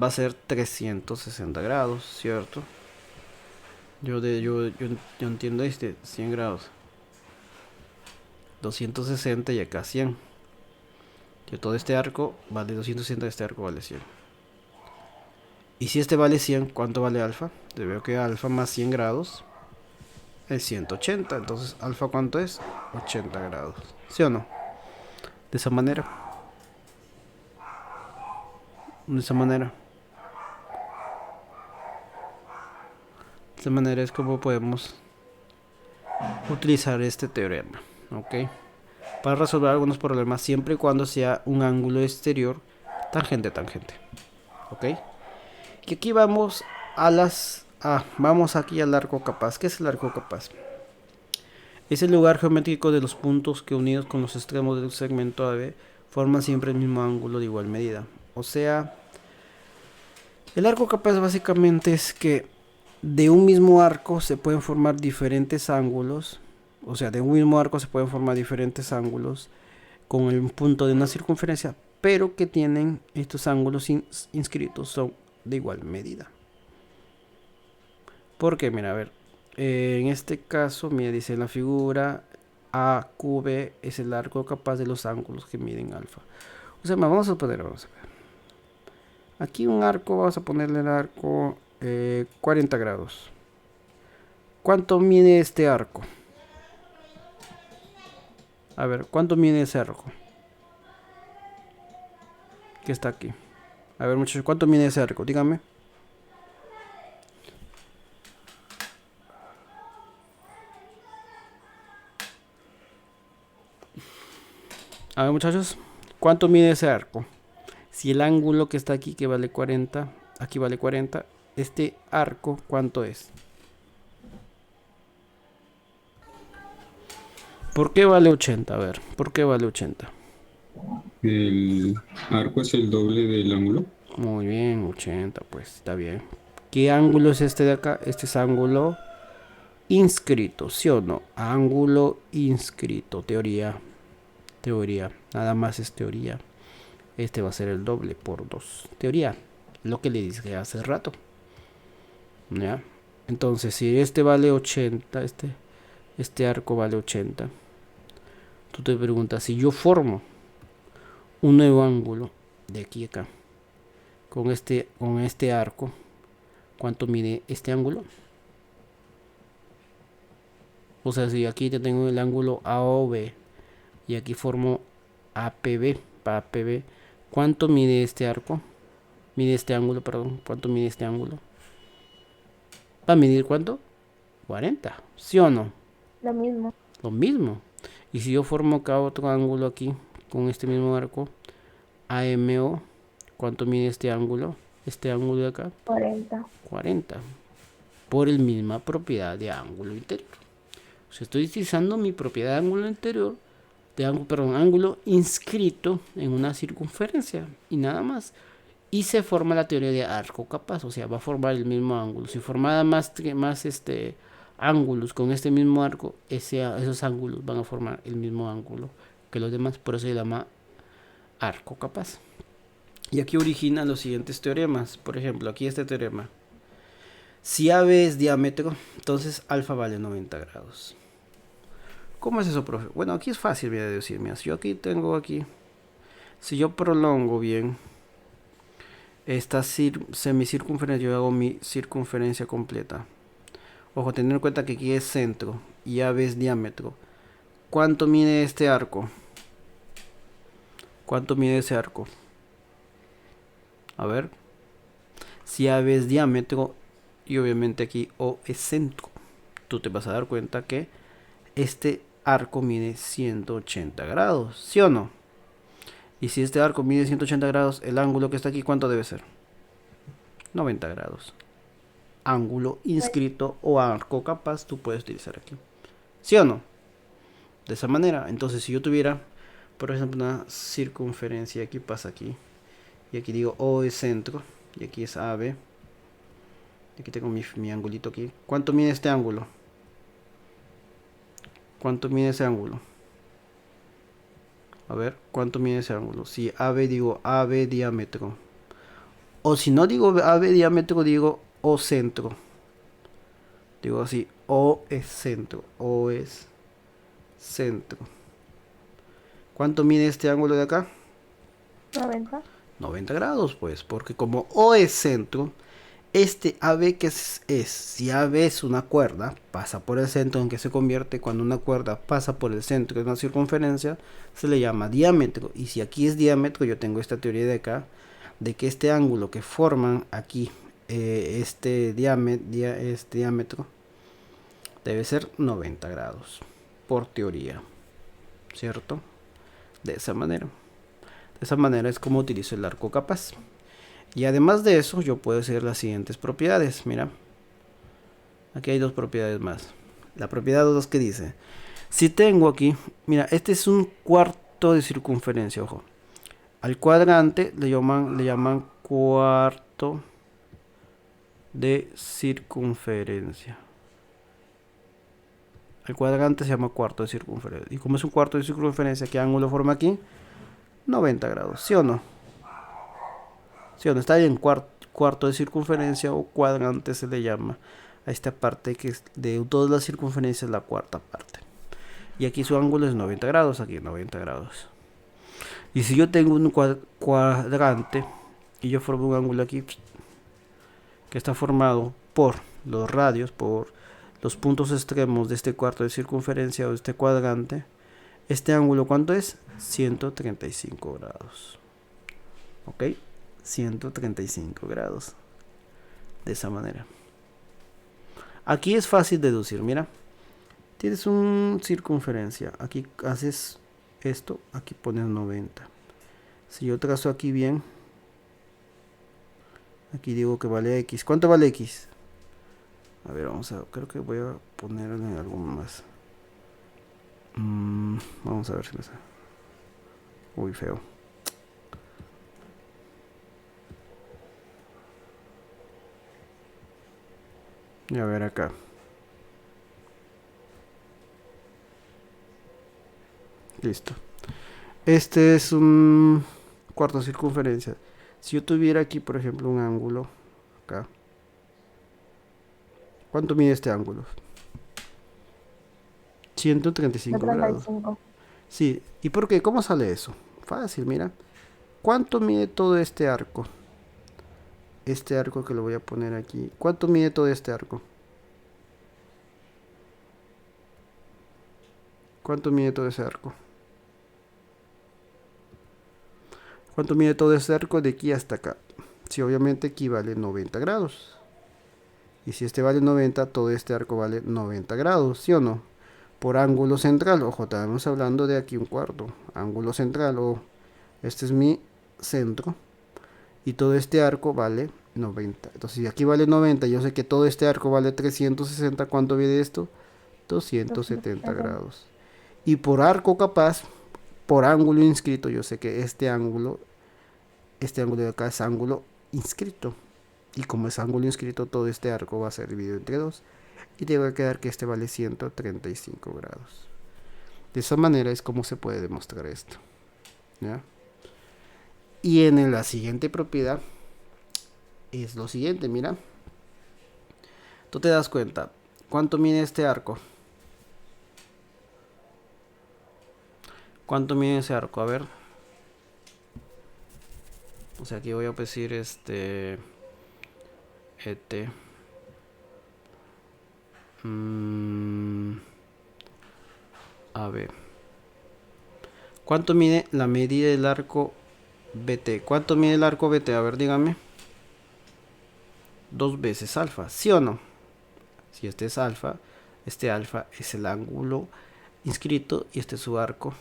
va a ser 360 grados, ¿cierto? Yo entiendo 100 grados. 260 y acá 100. Yo todo este arco vale 260, este arco vale 100. Y si este vale 100, ¿cuánto vale alfa? Yo veo que alfa más 100 grados es 180. Entonces, alfa, ¿cuánto es? 80 grados. ¿Sí o no? De esa manera. De esa manera. De esa manera es como podemos utilizar este teorema. ¿Ok? Para resolver algunos problemas siempre y cuando sea un ángulo exterior tangente. ¿Ok? Y aquí vamos a las... vamos aquí al arco capaz. ¿Qué es el arco capaz? Es el lugar geométrico de los puntos que unidos con los extremos del segmento AB forman siempre el mismo ángulo de igual medida. O sea, el arco capaz básicamente es que de un mismo arco se pueden formar diferentes ángulos. O sea, de un mismo arco se pueden formar diferentes ángulos con el punto de una circunferencia, pero que tienen estos ángulos inscritos son de igual medida. Porque, mira, a ver, en este caso, mira, dice en la figura AQB es el arco capaz de los ángulos que miden alfa. O sea, vamos a ver. Aquí un arco, vamos a ponerle el arco 40 grados. ¿Cuánto mide este arco? A ver, ¿cuánto mide ese arco? Que está aquí. A ver, muchachos, ¿cuánto mide ese arco? Díganme. A ver, muchachos, ¿cuánto mide ese arco? Si el ángulo que está aquí, que vale 40, aquí vale 40, este arco, ¿cuánto es? ¿Por qué vale 80? A ver, ¿por qué vale 80? El arco es el doble del ángulo. Muy bien, 80, pues está bien. ¿Qué ángulo es este de acá? Este es ángulo inscrito, ¿sí o no? Ángulo inscrito, teoría. Teoría, nada más es teoría. Este va a ser el doble por 2. Teoría, lo que le dije hace rato. ¿Ya? Entonces, si este vale 80, este arco vale 80. Tú te preguntas, si yo formo un nuevo ángulo de aquí a acá con este arco, ¿cuánto mide este ángulo? O sea, si aquí te tengo el ángulo AOB y aquí formo APB, para APB, ¿cuánto mide este arco? Mide este ángulo, perdón. ¿Cuánto mide este ángulo? ¿Va a medir cuánto? 40, ¿sí o no? Lo mismo. Lo mismo. Y si yo formo acá otro ángulo aquí con este mismo arco AMO, ¿cuánto mide este ángulo? Este ángulo de acá, 40. 40. Por el misma propiedad de ángulo interior. O sea, estoy utilizando mi propiedad de ángulo interior, ángulo inscrito en una circunferencia y nada más. Y se forma la teoría de arco capaz, o sea, va a formar el mismo ángulo. Si formara más ángulos con este mismo arco, esos ángulos van a formar el mismo ángulo que los demás, por eso se llama arco capaz. Y aquí origina los siguientes teoremas. Por ejemplo, aquí este teorema. Si AB es diámetro, entonces alfa vale 90 grados. ¿Cómo es eso, profe? Bueno, aquí es fácil de decir. Mira, si yo aquí tengo aquí, si yo prolongo bien esta semicircunferencia, yo hago mi circunferencia completa. Ojo, tener en cuenta que aquí es centro y AB es diámetro. ¿Cuánto mide este arco? ¿Cuánto mide ese arco? A ver. Si AB es diámetro y obviamente aquí O es centro, tú te vas a dar cuenta que este arco mide 180 grados, ¿sí o no? Y si este arco mide 180 grados, el ángulo que está aquí, ¿cuánto debe ser? 90 grados. Ángulo inscrito o arco capaz tú puedes utilizar aquí, ¿sí o no? De esa manera. Entonces, si yo tuviera, por ejemplo, una circunferencia, aquí pasa aquí, y aquí digo O es centro, y aquí es AB, y aquí tengo mi angulito aquí. ¿Cuánto mide este ángulo? ¿Cuánto mide ese ángulo? A ver, ¿cuánto mide ese ángulo? Si AB digo AB diámetro. O si no digo AB diámetro, digo O centro. Digo así, O es centro. O es centro. ¿Cuánto mide este ángulo de acá? 90. 90 grados, pues, porque como O es centro, este AB que si AB es una cuerda, pasa por el centro, en que se convierte cuando una cuerda pasa por el centro de una circunferencia, se le llama diámetro. Y si aquí es diámetro, yo tengo esta teoría de acá, de que este ángulo que forman aquí, este diámetro, debe ser 90 grados, por teoría, ¿cierto? De esa manera. De esa manera es como utilizo el arco capaz. Y además de eso, yo puedo hacer las siguientes propiedades. Mira, aquí hay dos propiedades más. La propiedad 2 que dice, si tengo aquí, mira, este es un cuarto de circunferencia, ojo. Al cuadrante le llaman cuarto de circunferencia. El cuadrante se llama cuarto de circunferencia. Y como es un cuarto de circunferencia, ¿qué ángulo forma aquí? 90 grados, ¿sí o no? ¿Sí o no? Está en cuarto de circunferencia o cuadrante se le llama a esta parte que es de todas las circunferencias la cuarta parte. Y aquí su ángulo es 90 grados, aquí 90 grados. Y si yo tengo un cuadrante y yo formo un ángulo aquí que está formado por los radios, por los puntos extremos de este cuarto de circunferencia o de este cuadrante, este ángulo, ¿cuánto es? 135 grados. ¿Ok? 135 grados. De esa manera. Aquí es fácil deducir, mira. Tienes una circunferencia. Aquí haces esto, aquí pones 90. Si yo trazo aquí bien, aquí digo que vale X. ¿Cuánto vale X? A ver, vamos a... Creo que voy a ponerle algo más. Vamos a ver si me sale. Uy, feo. Y a ver acá. Listo. Este es un cuarto de circunferencia. Si yo tuviera aquí, por ejemplo, un ángulo acá. ¿Cuánto mide este ángulo? 135 grados. 35. Sí. ¿Y por qué? ¿Cómo sale eso? Fácil, mira. ¿Cuánto mide todo este arco? Este arco que lo voy a poner aquí. ¿Cuánto mide todo este arco? ¿Cuánto mide todo ese arco? ¿Cuánto mide todo ese arco de aquí hasta acá? Sí, obviamente aquí vale 90 grados. Y si este vale 90, todo este arco vale 90 grados, ¿sí o no? Por ángulo central. Ojo, estamos hablando de aquí un cuarto. Ángulo central, o este es mi centro. Y todo este arco vale 90. Entonces, si aquí vale 90, yo sé que todo este arco vale 360. ¿Cuánto mide esto? 270 grados. Y por arco capaz, por ángulo inscrito, yo sé que este ángulo de acá es ángulo inscrito. Y como es ángulo inscrito, todo este arco va a ser dividido entre 2. Y te va a quedar que este vale 135 grados. De esa manera es como se puede demostrar esto. ¿Ya? Y en la siguiente propiedad es lo siguiente, mira. Tú te das cuenta, ¿cuánto mide este arco? ¿Cuánto mide ese arco? A ver. O sea, aquí voy a decir ET. A ver. ¿Cuánto mide la medida del arco BT? ¿Cuánto mide el arco BT? A ver, dígame. 2 veces alfa, ¿sí o no? Si este es alfa, este alfa es el ángulo inscrito y este es su arco.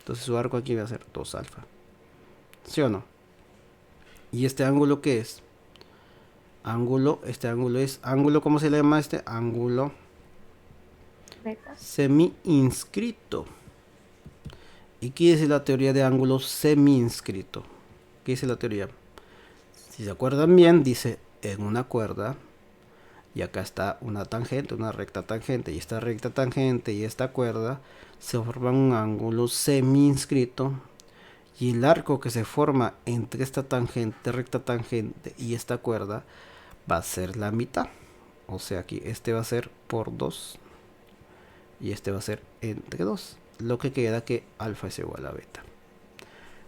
Entonces su arco aquí va a ser 2 alfa. ¿Sí o no? ¿Y este ángulo qué es? Este ángulo es ángulo, ¿cómo se le llama este? Ángulo Beta. semi-inscrito. ¿Y qué dice la teoría de ángulo semi-inscrito? ¿Qué dice la teoría? Si se acuerdan bien, dice en una cuerda, y acá está una tangente, una recta tangente, y esta recta tangente y esta cuerda se forman un ángulo semi-inscrito, y el arco que se forma entre esta tangente, recta tangente y esta cuerda va a ser la mitad. O sea, aquí este va a ser por 2 y este va a ser entre 2, lo que queda que alfa es igual a beta.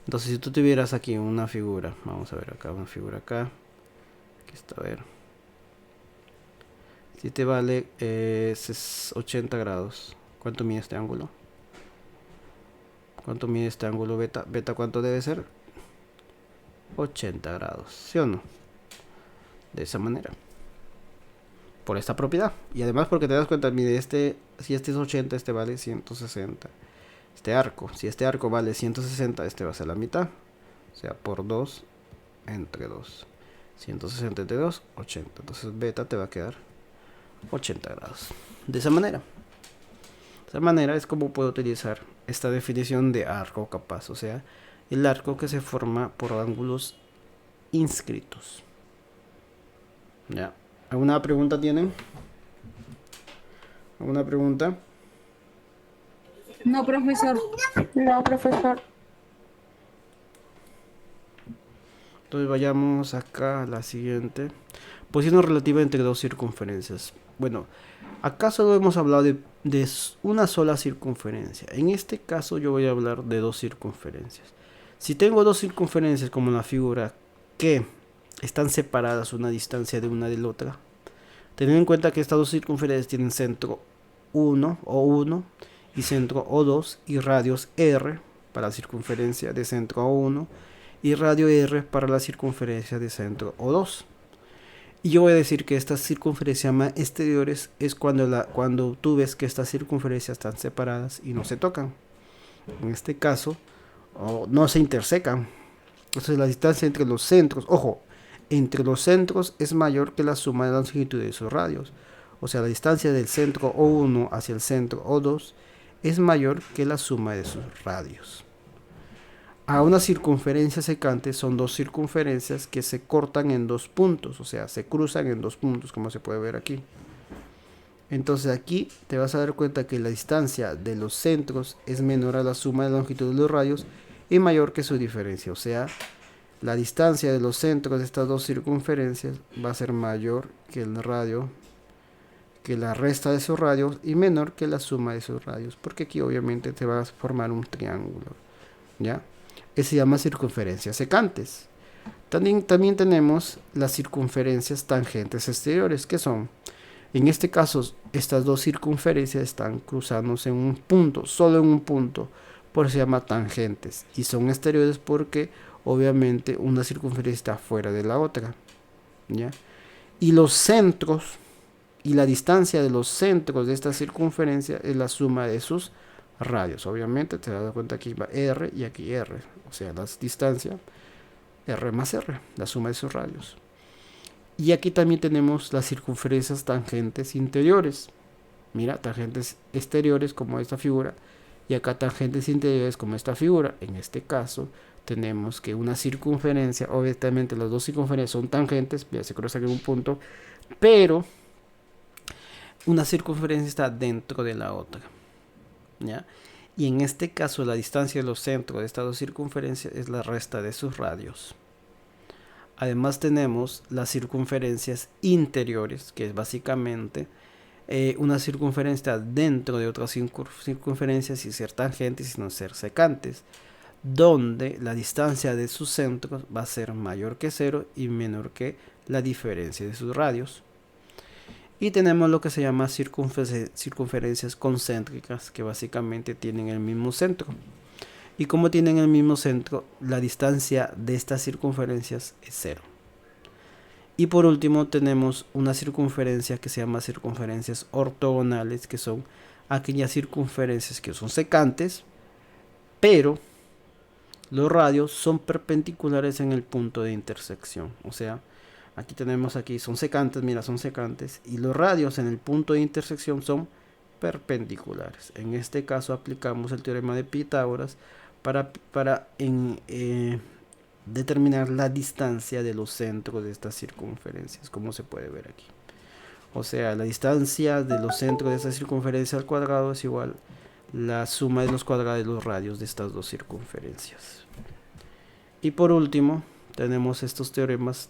Entonces, si tú tuvieras aquí una figura, vamos a ver acá una figura acá, aquí está, a ver, si te vale 80 grados, ¿cuánto mide este ángulo? ¿Cuánto mide este ángulo beta? ¿Beta cuánto debe ser? 80 grados, ¿sí o no? De esa manera. Por esta propiedad. Y además porque te das cuenta, mide si este es 80, este vale 160. Este arco, si este arco vale 160, este va a ser la mitad. O sea, por 2 entre 2. 160 entre 2, 80. Entonces beta te va a quedar 80 grados. De esa manera. De esa manera es como puedo utilizar esta definición de arco capaz. O sea, el arco que se forma por ángulos inscritos. ¿Ya? ¿Alguna pregunta tienen? ¿Alguna pregunta? No, profesor. No, profesor. Entonces vayamos acá a la siguiente. Posición relativa entre dos circunferencias. Bueno, acá solo hemos hablado de una sola circunferencia. En este caso yo voy a hablar de dos circunferencias. Si tengo dos circunferencias como en la figura que están separadas una distancia de una de la otra, teniendo en cuenta que estas dos circunferencias tienen centro 1 o 1 y centro O2 y radios R para la circunferencia de centro O1 y radio R para la circunferencia de centro O2. Y yo voy a decir que estas circunferencias más exteriores es cuando tú ves que estas circunferencias están separadas y no se tocan. En este caso, no se intersecan. Entonces la distancia entre los centros, ojo, entre los centros es mayor que la suma de la longitud de sus radios. O sea, la distancia del centro O1 hacia el centro O2 es mayor que la suma de sus radios. A una circunferencia secante son dos circunferencias que se cortan en dos puntos, o sea, se cruzan en dos puntos, como se puede ver aquí. Entonces aquí te vas a dar cuenta que la distancia de los centros es menor a la suma de la longitud de los radios y mayor que su diferencia. O sea, la distancia de los centros de estas dos circunferencias va a ser mayor que el radio, que la resta de sus radios y menor que la suma de sus radios, porque aquí obviamente te va a formar un triángulo, ¿ya? Eso se llama circunferencias secantes. También tenemos las circunferencias tangentes exteriores, que son, en este caso, estas dos circunferencias están cruzándose en un punto, solo en un punto, por eso se llama tangentes, y son exteriores porque obviamente una circunferencia está fuera de la otra, ¿ya? Y los centros y la distancia de los centros de esta circunferencia es la suma de sus radios. Obviamente te das cuenta que aquí va R y aquí R, o sea, la distancia R más R, la suma de sus radios. Y aquí también tenemos las circunferencias tangentes interiores. Mira, tangentes exteriores como esta figura y acá tangentes interiores como esta figura. En este caso tenemos que una circunferencia, obviamente las dos circunferencias son tangentes, ya se cruzan en un punto, pero una circunferencia está dentro de la otra, ¿ya? Y en este caso la distancia de los centros de estas dos circunferencias es la resta de sus radios. Además tenemos las circunferencias interiores, que es básicamente una circunferencia dentro de otras circunferencias sin ser tangentes y sin ser secantes, donde la distancia de sus centros va a ser mayor que 0 y menor que la diferencia de sus radios. Y tenemos lo que se llama circunferencias concéntricas, que básicamente tienen el mismo centro. Y como tienen el mismo centro, la distancia de estas circunferencias es 0. Y por último tenemos una circunferencia que se llama circunferencias ortogonales, que son aquellas circunferencias que son secantes, pero los radios son perpendiculares en el punto de intersección. O sea, aquí tenemos son secantes, mira, son secantes, y los radios en el punto de intersección son perpendiculares. En este caso aplicamos el teorema de Pitágoras para determinar la distancia de los centros de estas circunferencias, como se puede ver aquí. O sea, la distancia de los centros de esta circunferencia al cuadrado es igual a la suma de los cuadrados de los radios de estas dos circunferencias. Y por último, tenemos estos teoremas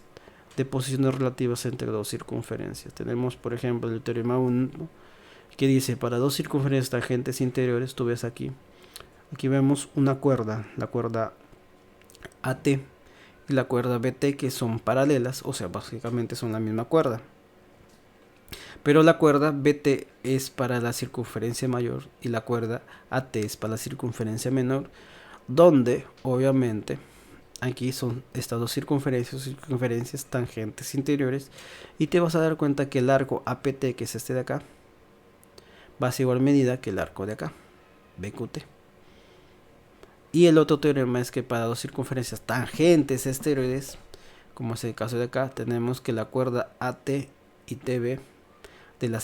de posiciones relativas entre dos circunferencias. Tenemos, por ejemplo, el teorema 1, que dice, para dos circunferencias tangentes interiores, tú ves aquí vemos una cuerda, la cuerda AT y la cuerda BT, que son paralelas, o sea, básicamente son la misma cuerda. Pero la cuerda BT es para la circunferencia mayor y la cuerda AT es para la circunferencia menor, donde obviamente aquí son estas dos circunferencias tangentes interiores, y te vas a dar cuenta que el arco APT, que es este de acá, va a ser igual medida que el arco de acá, BQT. Y el otro teorema es que para dos circunferencias tangentes exteriores, como es el caso de acá, tenemos que la cuerda AT y TB del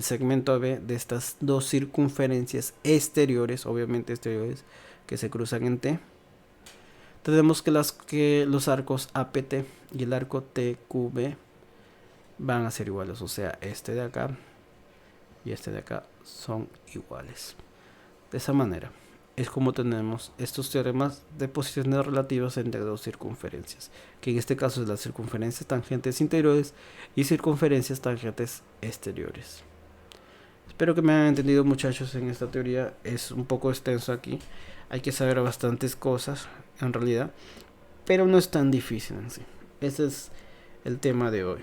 segmento B de estas dos circunferencias exteriores, obviamente exteriores, que se cruzan en T, tenemos que los arcos APT y el arco TQB van a ser iguales, o sea, este de acá y este de acá son iguales. De esa manera es como tenemos estos teoremas de posiciones relativas entre dos circunferencias, que en este caso es las circunferencias tangentes interiores y circunferencias tangentes exteriores. Espero que me hayan entendido, muchachos. En esta teoría es un poco extenso aquí, hay que saber bastantes cosas en realidad, pero no es tan difícil en sí. Ese es el tema de hoy.